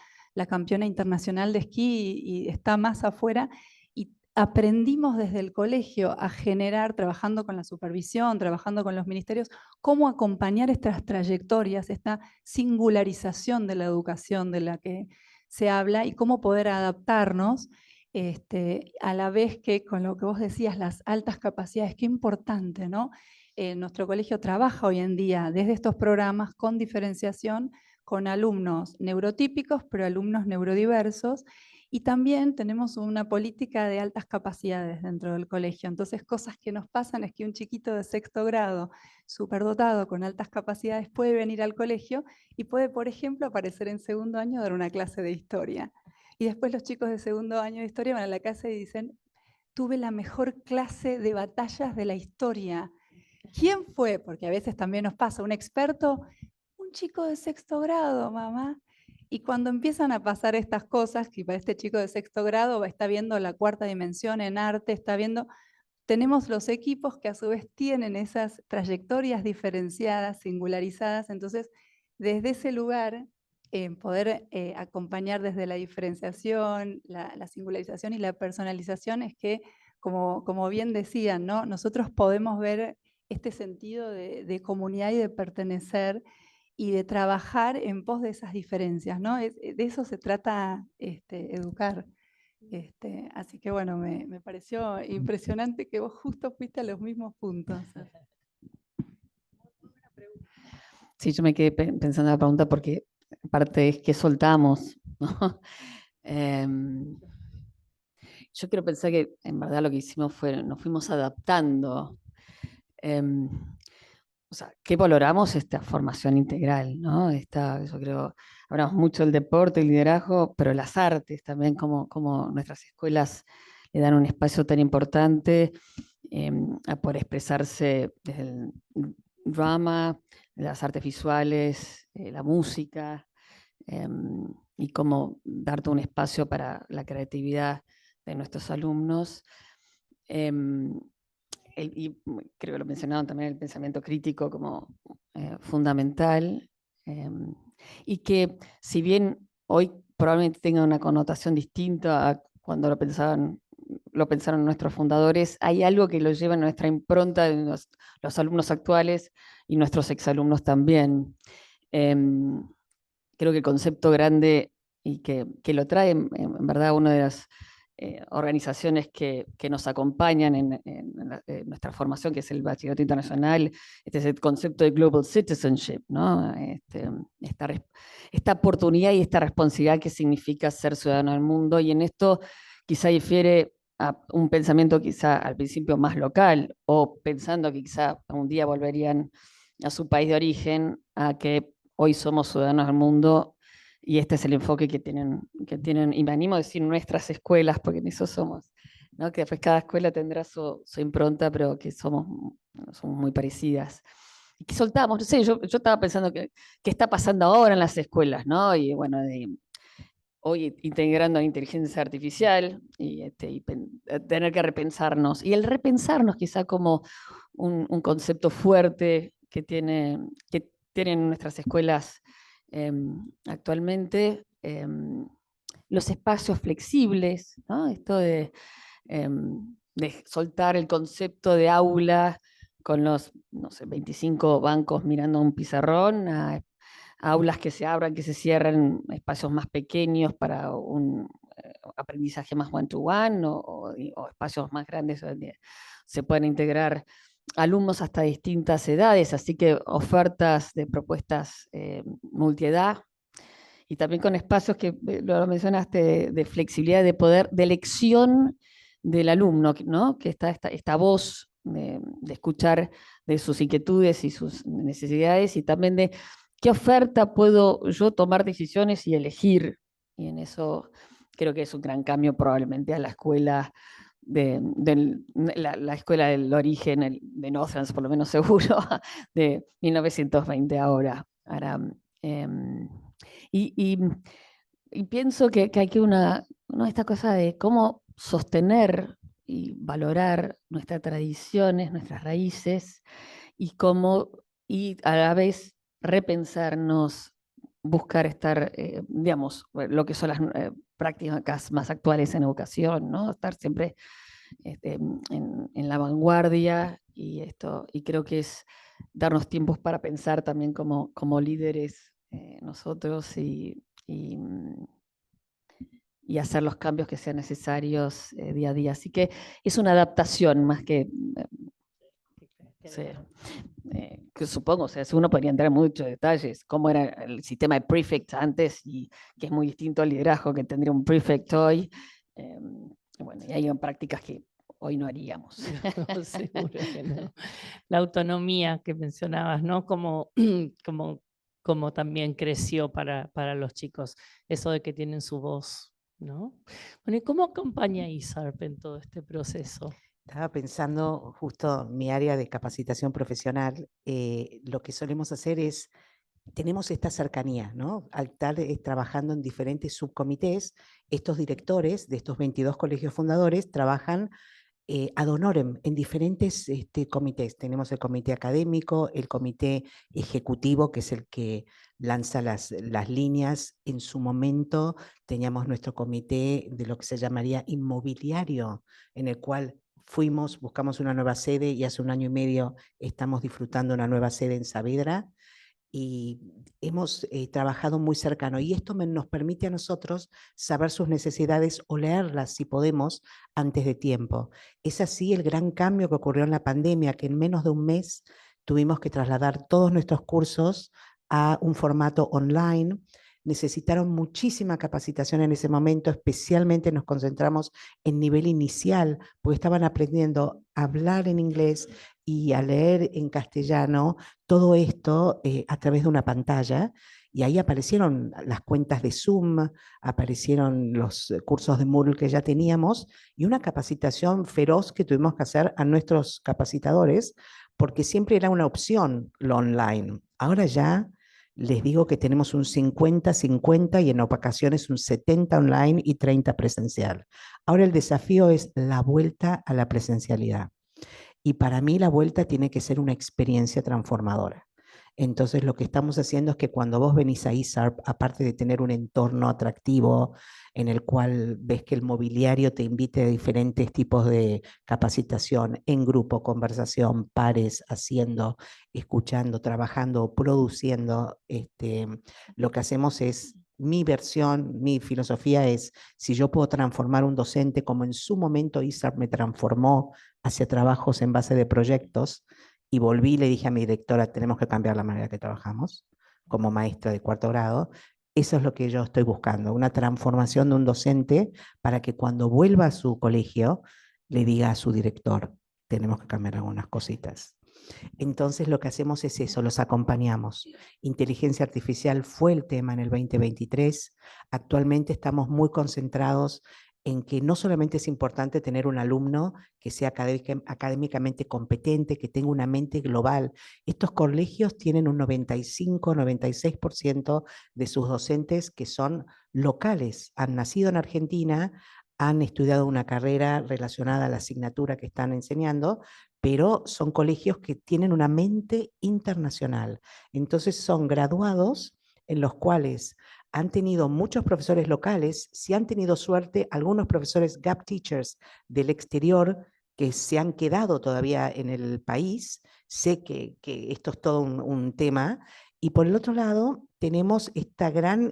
campeona internacional de esquí y está más afuera. Y aprendimos desde el colegio a generar, trabajando con la supervisión, trabajando con los ministerios, cómo acompañar estas trayectorias, esta singularización de la educación de la que se habla y cómo poder adaptarnos a la vez que con lo que vos decías, las altas capacidades, qué importante, ¿no? Nuestro colegio trabaja hoy en día desde estos programas con diferenciación, con alumnos neurotípicos, pero alumnos neurodiversos, y también tenemos una política de altas capacidades dentro del colegio. Entonces, cosas que nos pasan es que un chiquito de 6º grado, superdotado, con altas capacidades, puede venir al colegio y puede, por ejemplo, aparecer en 2º año a dar una clase de historia. Y después los chicos de 2º año de historia van a la casa y dicen, tuve la mejor clase de batallas de la historia. ¿Quién fue? Porque a veces también nos pasa, un experto, un chico de 6º grado, mamá. Y cuando empiezan a pasar estas cosas, que para este chico de 6º grado está viendo la 4ª dimensión en arte, está viendo, tenemos los equipos que a su vez tienen esas trayectorias diferenciadas, singularizadas. Entonces, desde ese lugar, poder acompañar desde la diferenciación, la singularización y la personalización es que, como bien decían, ¿no? Nosotros podemos ver este sentido de comunidad y de pertenecer y de trabajar en pos de esas diferencias, ¿no? De eso se trata educar. Así que bueno, me pareció impresionante que vos justo fuiste a los mismos puntos. Sí, yo me quedé pensando en la pregunta porque aparte es que soltamos, ¿no? Yo quiero pensar que en verdad lo que hicimos fue, nos fuimos adaptando. O sea, ¿qué valoramos? Esta formación integral, ¿no? Yo creo, hablamos mucho del deporte, el liderazgo, pero las artes también, como nuestras escuelas le dan un espacio tan importante a poder expresarse desde el drama, las artes visuales, la música, y cómo darte un espacio para la creatividad de nuestros alumnos. Y creo que lo mencionaron también, el pensamiento crítico como fundamental, y que si bien hoy probablemente tenga una connotación distinta a cuando lo pensaron nuestros fundadores, hay algo que lo lleva en nuestra impronta de los alumnos actuales y nuestros exalumnos también. Creo que el concepto grande y que lo trae en verdad una de las organizaciones que nos acompañan en nuestra formación, que es el Bachillerato Internacional, este es el concepto de Global Citizenship, ¿no? Esta oportunidad y esta responsabilidad que significa ser ciudadano del mundo, y en esto quizá difiere a un pensamiento quizá al principio más local, o pensando que quizá un día volverían a su país de origen, a que hoy somos ciudadanos del mundo. Y este es el enfoque que tienen, y me animo a decir nuestras escuelas, porque en eso somos, ¿no? Que después cada escuela tendrá su impronta, pero que somos muy parecidas. Y que soltamos, no sé, yo estaba pensando qué está pasando ahora en las escuelas, ¿no? Y bueno, hoy integrando la inteligencia artificial y tener que repensarnos. Y el repensarnos quizá como un concepto fuerte que tienen nuestras escuelas actualmente, los espacios flexibles, ¿no? Esto de soltar el concepto de aula con los, no sé, 25 bancos mirando un pizarrón, a aulas que se abran, que se cierran, espacios más pequeños para un aprendizaje más one-to-one, o espacios más grandes donde se pueden integrar alumnos hasta distintas edades, así que ofertas de propuestas multiedad, y también con espacios que lo mencionaste, de flexibilidad, de poder, de elección del alumno, ¿no? Que está esta voz de escuchar de sus inquietudes y sus necesidades, y también de qué oferta puedo yo tomar decisiones y elegir. Y en eso creo que es un gran cambio probablemente a la escuela la escuela del origen de Northlands, por lo menos seguro, de 1920 ahora. Y pienso que hay que esta cosa de cómo sostener y valorar nuestras tradiciones, nuestras raíces, y a la vez repensarnos, buscar estar, digamos, lo que son las prácticas más actuales en educación, ¿no? Estar siempre en la vanguardia, y creo que es darnos tiempos para pensar también como líderes nosotros, y hacer los cambios que sean necesarios día a día. Así que es una adaptación más que... que supongo, o sea, uno podría entrar en muchos detalles, cómo era el sistema de prefect antes, y que es muy distinto al liderazgo que tendría un prefect hoy. Bueno, y hay prácticas que hoy no haríamos. No, seguro que no. La autonomía que mencionabas, ¿no? Como también creció para los chicos, eso de que tienen su voz, ¿no? Bueno, ¿y cómo acompaña ISARP en todo este proceso? Estaba pensando justo en mi área de capacitación profesional, lo que solemos hacer es, tenemos esta cercanía, ¿no? Al estar trabajando en diferentes subcomités, estos directores de estos 22 colegios fundadores trabajan ad honorem en diferentes comités. Tenemos el comité académico, el comité ejecutivo, que es el que lanza las líneas. En su momento teníamos nuestro comité de lo que se llamaría inmobiliario, en el cual buscamos una nueva sede y hace 1 año y medio estamos disfrutando una nueva sede en Saavedra. Y hemos trabajado muy cercano y esto nos permite a nosotros saber sus necesidades o leerlas si podemos antes de tiempo. Es así el gran cambio que ocurrió en la pandemia, que en menos de un mes tuvimos que trasladar todos nuestros cursos a un formato online. Necesitaron muchísima capacitación en ese momento, especialmente nos concentramos en nivel inicial, porque estaban aprendiendo a hablar en inglés y a leer en castellano, todo esto a través de una pantalla, y ahí aparecieron las cuentas de Zoom, aparecieron los cursos de Moodle que ya teníamos, y una capacitación feroz que tuvimos que hacer a nuestros capacitadores, porque siempre era una opción lo online. Ahora ya les digo que tenemos un 50-50 y en ocasiones un 70 online y 30 presencial. Ahora el desafío es la vuelta a la presencialidad. Y para mí la vuelta tiene que ser una experiencia transformadora. Entonces lo que estamos haciendo es que cuando vos venís a ISARP, aparte de tener un entorno atractivo en el cual ves que el mobiliario te invite a diferentes tipos de capacitación, en grupo, conversación, pares, haciendo, escuchando, trabajando, produciendo, lo que hacemos es, mi versión, mi filosofía es, si yo puedo transformar un docente como en su momento ISARP me transformó hacia trabajos en base de proyectos, y volví y le dije a mi directora, tenemos que cambiar la manera que trabajamos como maestra de 4º grado. Eso es lo que yo estoy buscando, una transformación de un docente para que cuando vuelva a su colegio le diga a su director, tenemos que cambiar algunas cositas. Entonces lo que hacemos es eso, los acompañamos. Inteligencia artificial fue el tema en el 2023. Actualmente estamos muy concentrados en que no solamente es importante tener un alumno que sea académicamente competente, que tenga una mente global. Estos colegios tienen un 95-96% de sus docentes que son locales, han nacido en Argentina, han estudiado una carrera relacionada a la asignatura que están enseñando, pero son colegios que tienen una mente internacional. Entonces son graduados en los cuales han tenido muchos profesores locales, si han tenido suerte, algunos profesores gap teachers del exterior que se han quedado todavía en el país. Sé que esto es todo un tema. Y por el otro lado, tenemos esta gran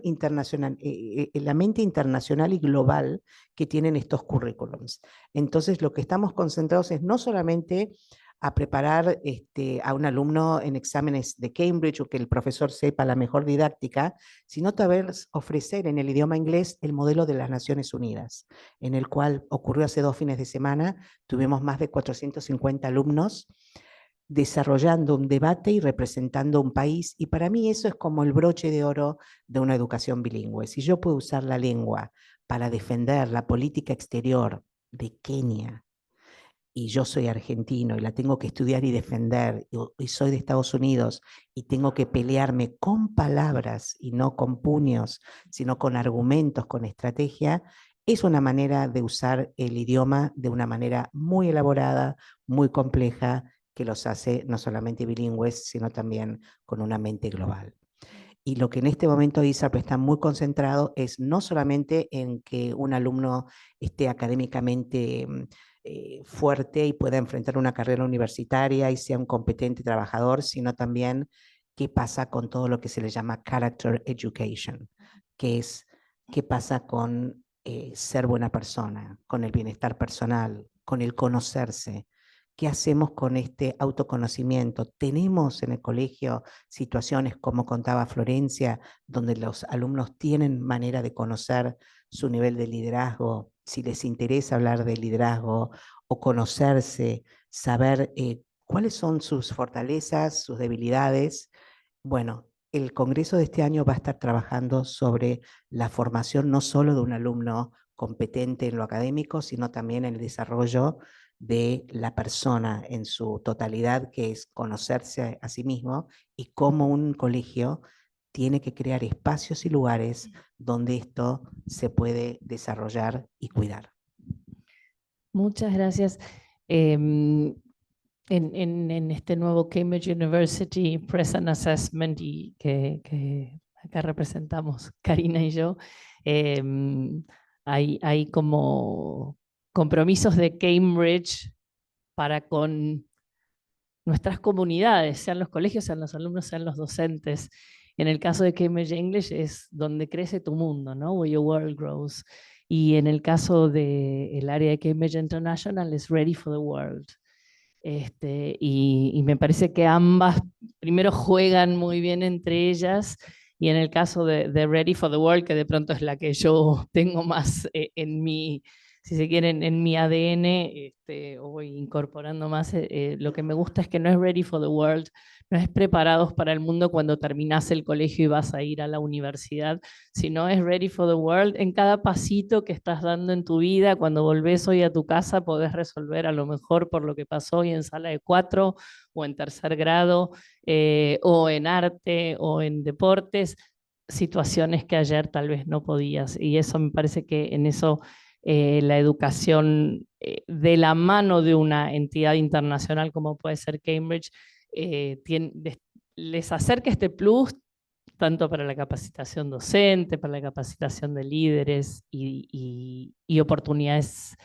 la mente internacional y global que tienen estos currículums. Entonces, lo que estamos concentrados es no solamente a preparar a un alumno en exámenes de Cambridge o que el profesor sepa la mejor didáctica, sino también ofrecer en el idioma inglés el modelo de las Naciones Unidas, en el cual ocurrió hace 2 fines de semana, tuvimos más de 450 alumnos desarrollando un debate y representando un país, y para mí eso es como el broche de oro de una educación bilingüe. Si yo puedo usar la lengua para defender la política exterior de Kenia, y yo soy argentino y la tengo que estudiar y defender, y soy de Estados Unidos y tengo que pelearme con palabras y no con puños, sino con argumentos, con estrategia, es una manera de usar el idioma de una manera muy elaborada, muy compleja, que los hace no solamente bilingües, sino también con una mente global. Y lo que en este momento ISARP está muy concentrado es no solamente en que un alumno esté académicamente fuerte y pueda enfrentar una carrera universitaria y sea un competente trabajador, sino también qué pasa con todo lo que se le llama character education, que es qué pasa con ser buena persona, con el bienestar personal, con el conocerse. ¿Qué hacemos con este autoconocimiento? Tenemos en el colegio situaciones, como contaba Florencia, donde los alumnos tienen manera de conocer su nivel de liderazgo, si les interesa hablar de liderazgo o conocerse, saber cuáles son sus fortalezas, sus debilidades. Bueno, el congreso de este año va a estar trabajando sobre la formación no solo de un alumno competente en lo académico, sino también en el desarrollo de la persona en su totalidad, que es conocerse a sí mismo, y cómo un colegio tiene que crear espacios y lugares donde esto se puede desarrollar y cuidar. Muchas gracias. en este nuevo Cambridge University Present Assessment y que acá representamos Karina y yo, hay como compromisos de Cambridge para con nuestras comunidades, sean los colegios, sean los alumnos, sean los docentes. En el caso de Cambridge English es donde crece tu mundo, ¿no? Where your world grows. Y en el caso del área de Cambridge International es Ready for the World. Y me parece que ambas primero juegan muy bien entre ellas, y en el caso de Ready for the World, que de pronto es la que yo tengo más en mi, si se quieren, en mi ADN, o voy incorporando más, lo que me gusta es que no es Ready for the World, no es preparados para el mundo cuando terminas el colegio y vas a ir a la universidad, sino es Ready for the World en cada pasito que estás dando en tu vida. Cuando volvés hoy a tu casa podés resolver a lo mejor por lo que pasó hoy en sala de 4 o en tercer grado, o en arte o en deportes, situaciones que ayer tal vez no podías. Y eso me parece que en eso la educación de la mano de una entidad internacional como puede ser Cambridge, les acerca este plus tanto para la capacitación docente, para la capacitación de líderes y oportunidades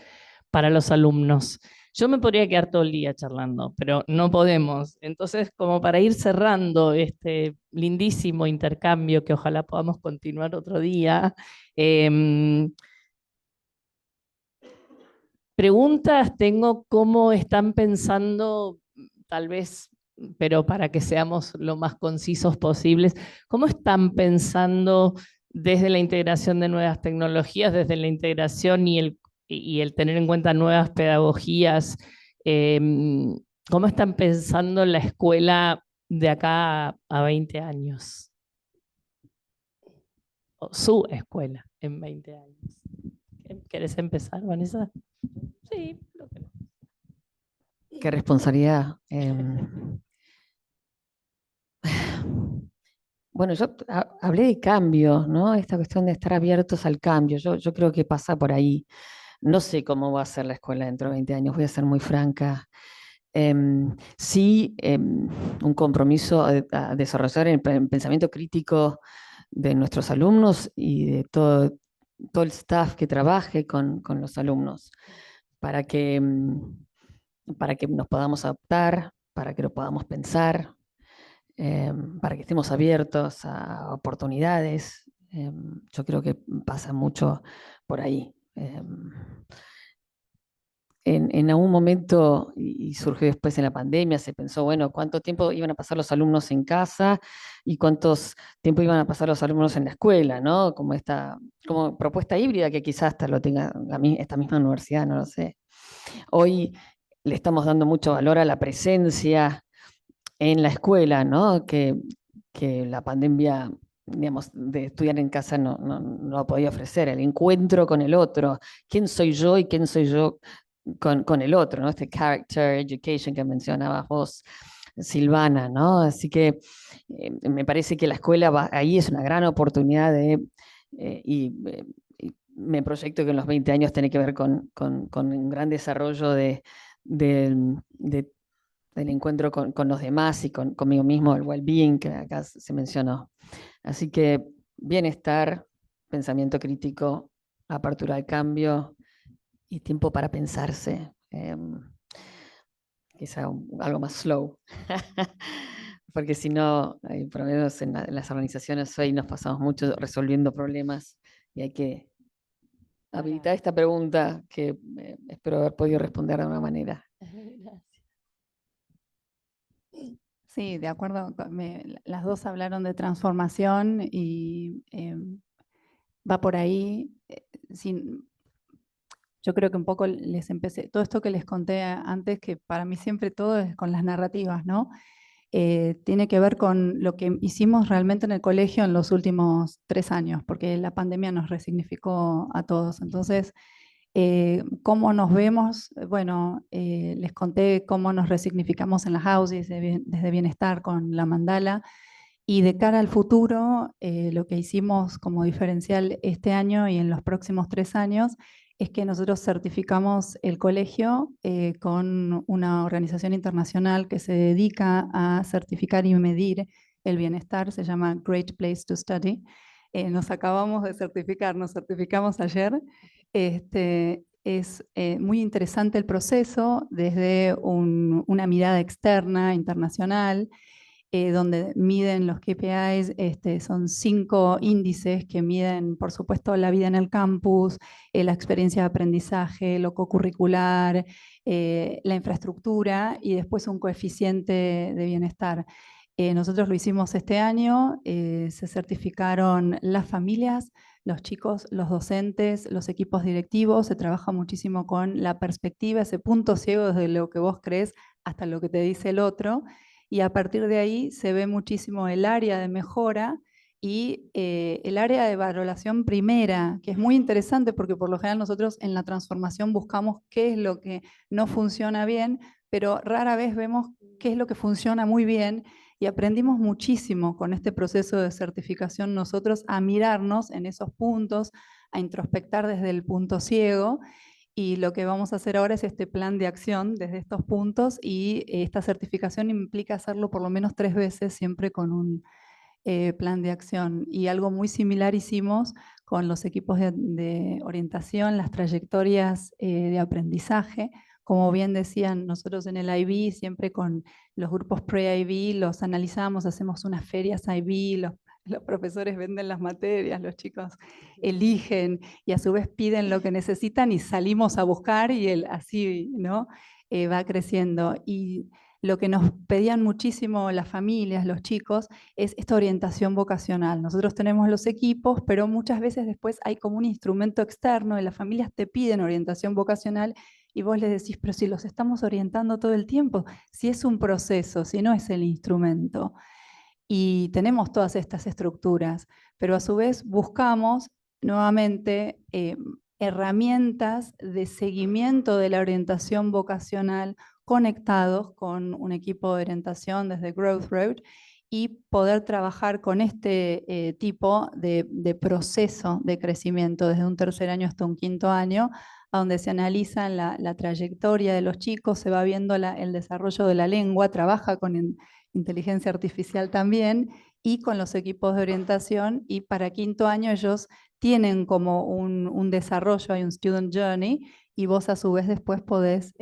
para los alumnos. Yo me podría quedar todo el día charlando, pero no podemos. Entonces, como para ir cerrando este lindísimo intercambio, que ojalá podamos continuar otro día, preguntas tengo, cómo están pensando, tal vez, pero para que seamos lo más concisos posibles, ¿cómo están pensando desde la integración de nuevas tecnologías, desde la integración y el tener en cuenta nuevas pedagogías? ¿Cómo están pensando la escuela de acá a 20 años? O su escuela en 20 años. ¿Querés empezar, Vanessa? Sí, lo que no. Qué responsabilidad. Bueno, yo hablé de cambio, ¿no? Esta cuestión de estar abiertos al cambio. Yo creo que pasa por ahí. No sé cómo va a ser la escuela dentro de 20 años, voy a ser muy franca. Sí, un compromiso a desarrollar el pensamiento crítico de nuestros alumnos y de todo el staff que trabaje con los alumnos, para que nos podamos adaptar, para que lo podamos pensar, para que estemos abiertos a oportunidades. Yo creo que pasa mucho por ahí. En algún momento, y surgió después en la pandemia, se pensó, bueno, ¿cuánto tiempo iban a pasar los alumnos en casa y cuántos tiempo iban a pasar los alumnos en la escuela, ¿no? Como propuesta híbrida que quizás hasta lo tenga esta misma universidad, no lo sé. Hoy le estamos dando mucho valor a la presencia en la escuela, ¿no? Que la pandemia, digamos, de estudiar en casa no lo podía ofrecer, el encuentro con el otro, quién soy yo y quién soy yo con el otro, ¿no? Este character education que mencionabas vos, Silvana, ¿no? Así que me parece que la escuela ahí es una gran oportunidad y me proyecto que en los 20 años tiene que ver con un gran desarrollo del encuentro con los demás y conmigo mismo, el well-being que acá se mencionó. Así que bienestar, pensamiento crítico, apertura al cambio y tiempo para pensarse. Quizá algo más slow. Porque si no, hay problemas en las organizaciones hoy, nos pasamos mucho resolviendo problemas y hay que habilitar esta pregunta que espero haber podido responder de una manera. Gracias. Sí, de acuerdo. Las dos hablaron de transformación y va por ahí. Yo creo que un poco les empecé, todo esto que les conté antes, que para mí siempre todo es con las narrativas, ¿no? Tiene que ver con lo que hicimos realmente en el colegio en los últimos 3 años, porque la pandemia nos resignificó a todos. Entonces, ¿cómo nos vemos? Bueno, les conté cómo nos resignificamos en las houses desde bienestar con la mandala. Y de cara al futuro, lo que hicimos como diferencial este año y en los próximos 3 años es que nosotros certificamos el colegio con una organización internacional que se dedica a certificar y medir el bienestar, se llama Great Place to Study. Nos acabamos de certificar, nos certificamos ayer. Es muy interesante el proceso desde una mirada externa, internacional, donde miden los KPIs, son 5 índices que miden, por supuesto, la vida en el campus, la experiencia de aprendizaje, lo cocurricular, la infraestructura y después un coeficiente de bienestar. Nosotros lo hicimos este año, se certificaron las familias, los chicos, los docentes, los equipos directivos, se trabaja muchísimo con la perspectiva, ese punto ciego desde lo que vos crees hasta lo que te dice el otro, y a partir de ahí se ve muchísimo el área de mejora y el área de valoración primera, que es muy interesante porque por lo general nosotros en la transformación buscamos qué es lo que no funciona bien, pero rara vez vemos qué es lo que funciona muy bien. Y aprendimos muchísimo con este proceso de certificación nosotros a mirarnos en esos puntos, a introspectar desde el punto ciego. Y lo que vamos a hacer ahora es este plan de acción desde estos puntos y esta certificación implica hacerlo por lo menos 3 veces, siempre con un plan de acción. Y algo muy similar hicimos con los equipos de orientación, las trayectorias de aprendizaje. Como bien decían, nosotros en el IB, siempre con los grupos pre-IB, los analizamos, hacemos unas ferias IB, los profesores venden las materias, los chicos eligen y a su vez piden lo que necesitan y salimos a buscar y así, ¿no? Va creciendo. Y lo que nos pedían muchísimo las familias, los chicos, es esta orientación vocacional. Nosotros tenemos los equipos, pero muchas veces después hay como un instrumento externo y las familias te piden orientación vocacional y vos les decís, pero si los estamos orientando todo el tiempo, si es un proceso, si no es el instrumento. Y tenemos todas estas estructuras, pero a su vez buscamos nuevamente herramientas de seguimiento de la orientación vocacional conectados con un equipo de orientación desde Growth Road y poder trabajar con este tipo de proceso de crecimiento desde un 3er año hasta un 5.º año, a donde se analiza la trayectoria de los chicos, se va viendo el desarrollo de la lengua, trabaja con inteligencia artificial también, y con los equipos de orientación, y para 5.º año ellos tienen como un desarrollo, hay un Student Journey, y vos a su vez después podés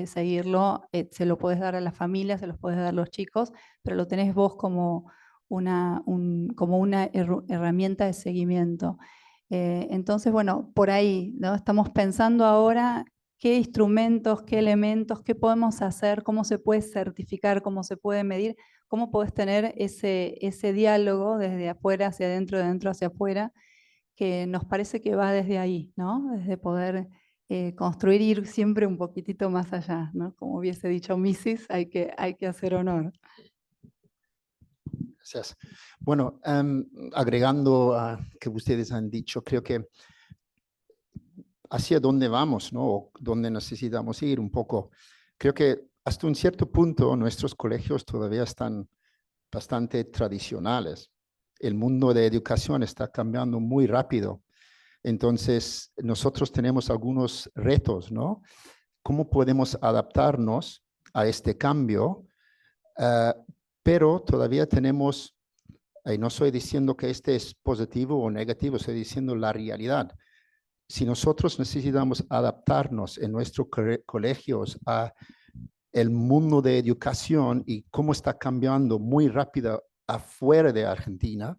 seguirlo, se lo podés dar a la familia, se los podés dar a los chicos, pero lo tenés vos como una herramienta de seguimiento. Entonces, bueno, por ahí, ¿no? Estamos pensando ahora qué instrumentos, qué elementos, qué podemos hacer, cómo se puede certificar, cómo se puede medir, cómo podés tener ese diálogo desde afuera hacia adentro, de adentro hacia afuera, que nos parece que va desde ahí, ¿no? Desde poder construir, ir siempre un poquitito más allá, ¿no? Como hubiese dicho Mrs., hay que hacer honor. Gracias. Bueno, agregando a que ustedes han dicho, creo que hacia dónde vamos, ¿no? O dónde necesitamos ir un poco. Creo que hasta un cierto punto nuestros colegios todavía están bastante tradicionales. El mundo de educación está cambiando muy rápido. Entonces, nosotros tenemos algunos retos, ¿no? ¿Cómo podemos adaptarnos a este cambio? Pero todavía tenemos, y no estoy diciendo que este es positivo o negativo, estoy diciendo la realidad. Si nosotros necesitamos adaptarnos en nuestros colegios a el mundo de educación y cómo está cambiando muy rápido afuera de Argentina,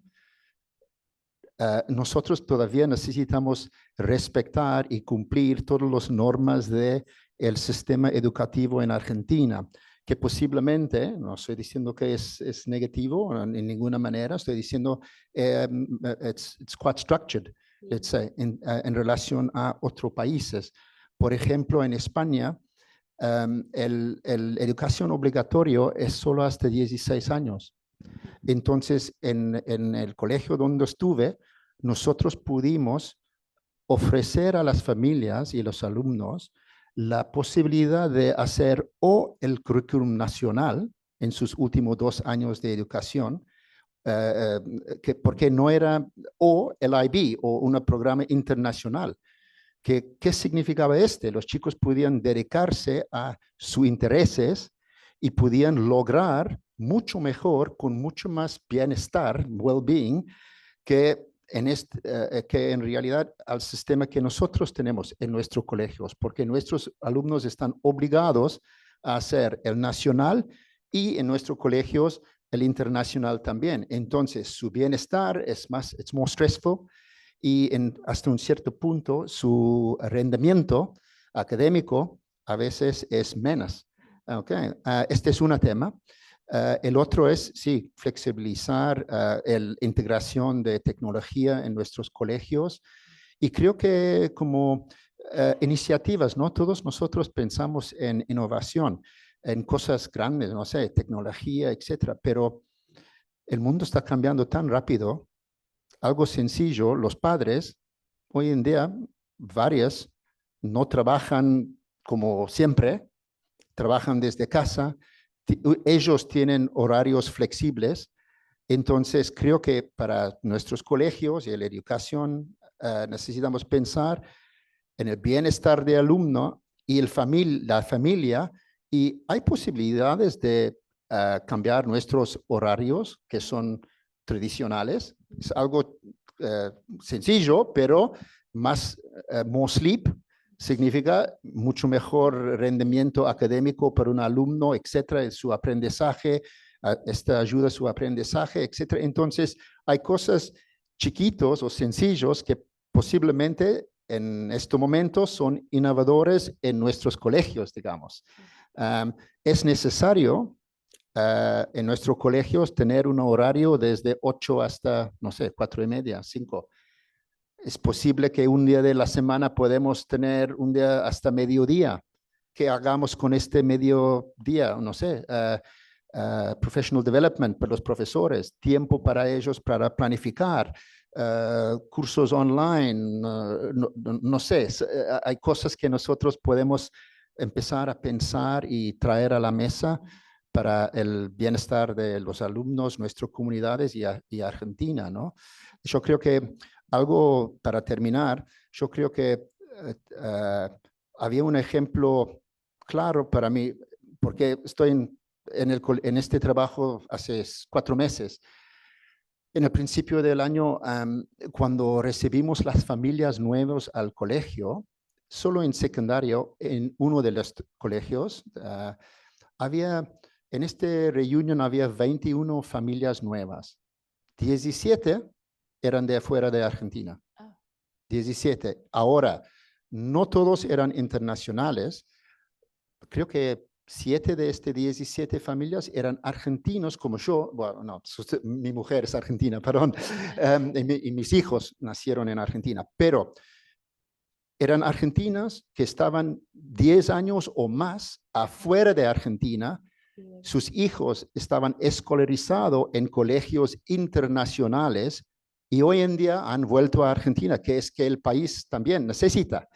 nosotros todavía necesitamos respetar y cumplir todas las normas del sistema educativo en Argentina, que posiblemente, no estoy diciendo que es negativo en ninguna manera, estoy diciendo it's quite structured, let's say, en relación a otros países. Por ejemplo, en España, el educación obligatoria es solo hasta 16 años. Entonces, en el colegio donde estuve, nosotros pudimos ofrecer a las familias y los alumnos la posibilidad de hacer o el currículum nacional en sus últimos 2 años de educación, porque no era o el IB o un programa internacional. ¿Qué significaba este? Los chicos podían dedicarse a sus intereses y podían lograr mucho mejor, con mucho más bienestar, well-being, que en realidad al sistema que nosotros tenemos en nuestros colegios, porque nuestros alumnos están obligados a hacer el nacional y en nuestros colegios el internacional también. Entonces, su bienestar es más, it's more stressful, y hasta un cierto punto su rendimiento académico a veces es menos. Okay. Este es un tema. El otro es, sí, flexibilizar la integración de tecnología en nuestros colegios. Y creo que como iniciativas, ¿no? Todos nosotros pensamos en innovación, en cosas grandes, no sé, tecnología, etcétera, pero el mundo está cambiando tan rápido. Algo sencillo, los padres, hoy en día, varias, no trabajan como siempre, trabajan desde casa, ellos tienen horarios flexibles, entonces creo que para nuestros colegios y la educación necesitamos pensar en el bienestar del alumno y la familia, y hay posibilidades de cambiar nuestros horarios que son tradicionales. Es algo sencillo, pero más more sleep significa mucho mejor rendimiento académico para un alumno, etcétera, en su aprendizaje, esta ayuda a su aprendizaje, etcétera. Entonces, hay cosas chiquitos o sencillos que posiblemente en estos momentos son innovadores en nuestros colegios, digamos. Es necesario en nuestros colegios tener un horario desde 8 hasta, no sé, 4:30, 5. Es posible que un día de la semana podemos tener un día hasta mediodía. ¿Qué hagamos con este mediodía? No sé, professional development para los profesores, tiempo para ellos para planificar, cursos online, no sé, hay cosas que nosotros podemos empezar a pensar y traer a la mesa para el bienestar de los alumnos, nuestras comunidades y Argentina, ¿no? Yo creo que algo para terminar, yo creo que había un ejemplo claro para mí, porque estoy en este trabajo hace 4 meses. En el principio del año, cuando recibimos las familias nuevas al colegio, solo en secundario, en uno de los colegios, en este reunión había 21 familias nuevas. 17 eran de afuera de Argentina. 17. Ahora, no todos eran internacionales. Creo que 7 de estas 17 familias eran argentinos como yo. Bueno, no, mi mujer es argentina, perdón. Y mis hijos nacieron en Argentina. Pero eran argentinas que estaban 10 años o más afuera de Argentina. Sus hijos estaban escolarizados en colegios internacionales y hoy en día han vuelto a Argentina, que es que el país también necesita.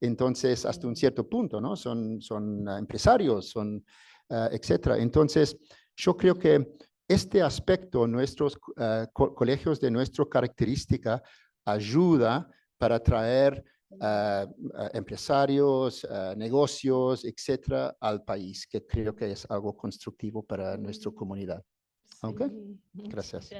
Entonces, hasta un cierto punto, ¿no? Son empresarios, etcétera. Entonces, yo creo que este aspecto, nuestros colegios de nuestra característica, ayuda para atraer empresarios, negocios, etcétera, al país, que creo que es algo constructivo para nuestra comunidad. Sí, Ok, gracias.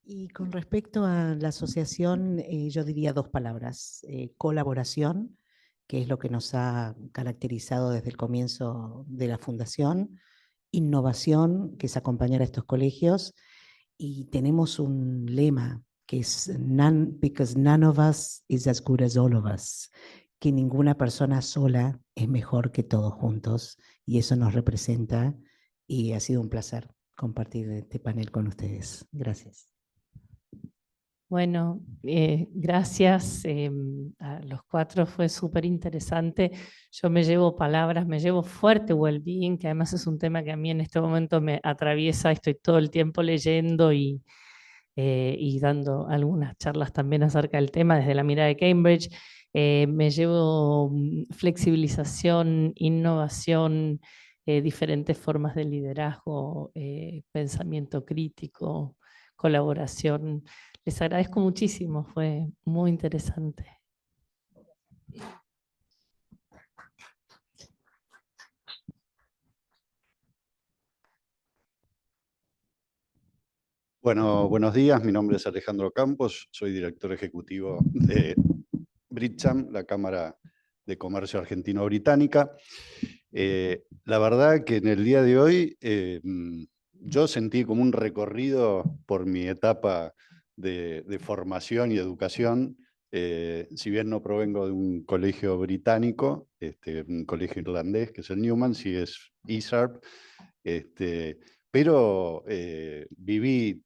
Y con respecto a la asociación, yo diría 2 palabras. Colaboración, que es lo que nos ha caracterizado desde el comienzo de la fundación. Innovación, que es acompañar a estos colegios. Y tenemos un lema que es because none of us is as good as all of us, que ninguna persona sola es mejor que todos juntos, y eso nos representa, y ha sido un placer compartir este panel con ustedes. Gracias. Bueno, gracias a los 4, fue súper interesante. Yo me llevo palabras, me llevo fuerte well-being, que además es un tema que a mí en este momento me atraviesa, estoy todo el tiempo leyendo y dando algunas charlas también acerca del tema desde la mirada de Cambridge. Me llevo flexibilización, innovación, diferentes formas de liderazgo, pensamiento crítico, colaboración. Les agradezco muchísimo, fue muy interesante. Bueno, buenos días. Mi nombre es Alejandro Campos. Soy director ejecutivo de BRITSAM, la Cámara de Comercio Argentino-Británica. La verdad que en el día de hoy yo sentí como un recorrido por mi etapa de formación y educación. Si bien no provengo de un colegio británico, un colegio irlandés, que es el Newman, sí es ISARP, pero viví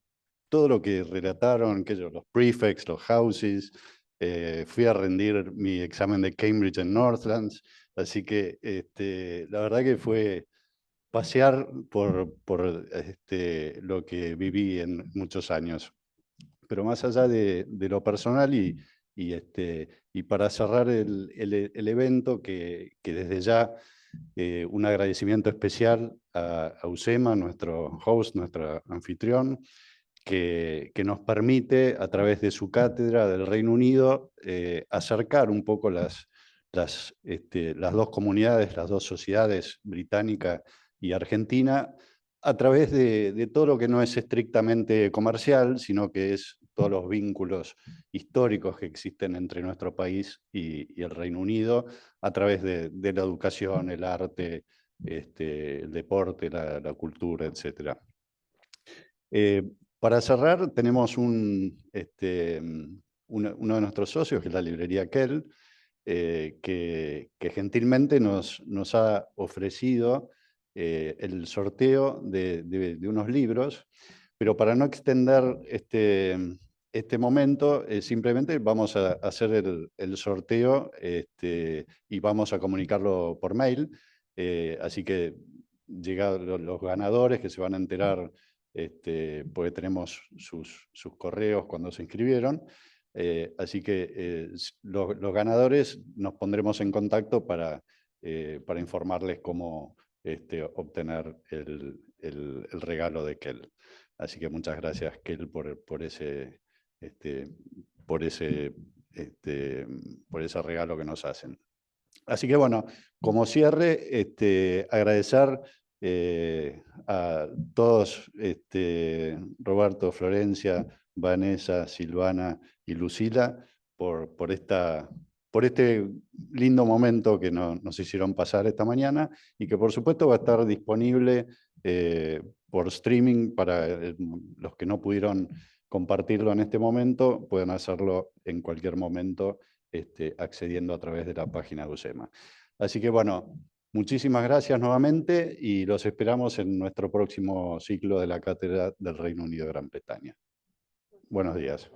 todo lo que relataron, los prefects, los houses. Fui a rendir mi examen de Cambridge en Northlands, así que la verdad que fue pasear por lo que viví en muchos años. Pero más allá de lo personal y para cerrar el evento, que desde ya un agradecimiento especial a UCEMA, nuestro host, nuestro anfitrión, que nos permite, a través de su cátedra del Reino Unido, acercar un poco las dos comunidades, las dos sociedades, británica y argentina, a través de todo lo que no es estrictamente comercial, sino que es todos los vínculos históricos que existen entre nuestro país y el Reino Unido, a través de la educación, el arte, el deporte, la cultura, etc. Para cerrar, tenemos uno de nuestros socios, que es la librería Kell, que gentilmente nos ha ofrecido el sorteo de unos libros, pero para no extender este momento, simplemente vamos a hacer el sorteo y vamos a comunicarlo por mail, así que llegados los ganadores, que se van a enterar, porque tenemos sus correos cuando se inscribieron. Así que los ganadores nos pondremos en contacto para informarles cómo obtener el regalo de Kell. Así que muchas gracias, Kell, por ese regalo que nos hacen. Así que bueno, como cierre, agradecer a todos, Roberto, Florencia, Vanessa, Silvana y Lucila, por este lindo momento que nos hicieron pasar esta mañana, y que por supuesto va a estar disponible por streaming para los que no pudieron compartirlo en este momento, pueden hacerlo en cualquier momento accediendo a través de la página de UCEMA. Así que bueno, muchísimas gracias nuevamente y los esperamos en nuestro próximo ciclo de la Cátedra del Reino Unido de Gran Bretaña. Buenos días.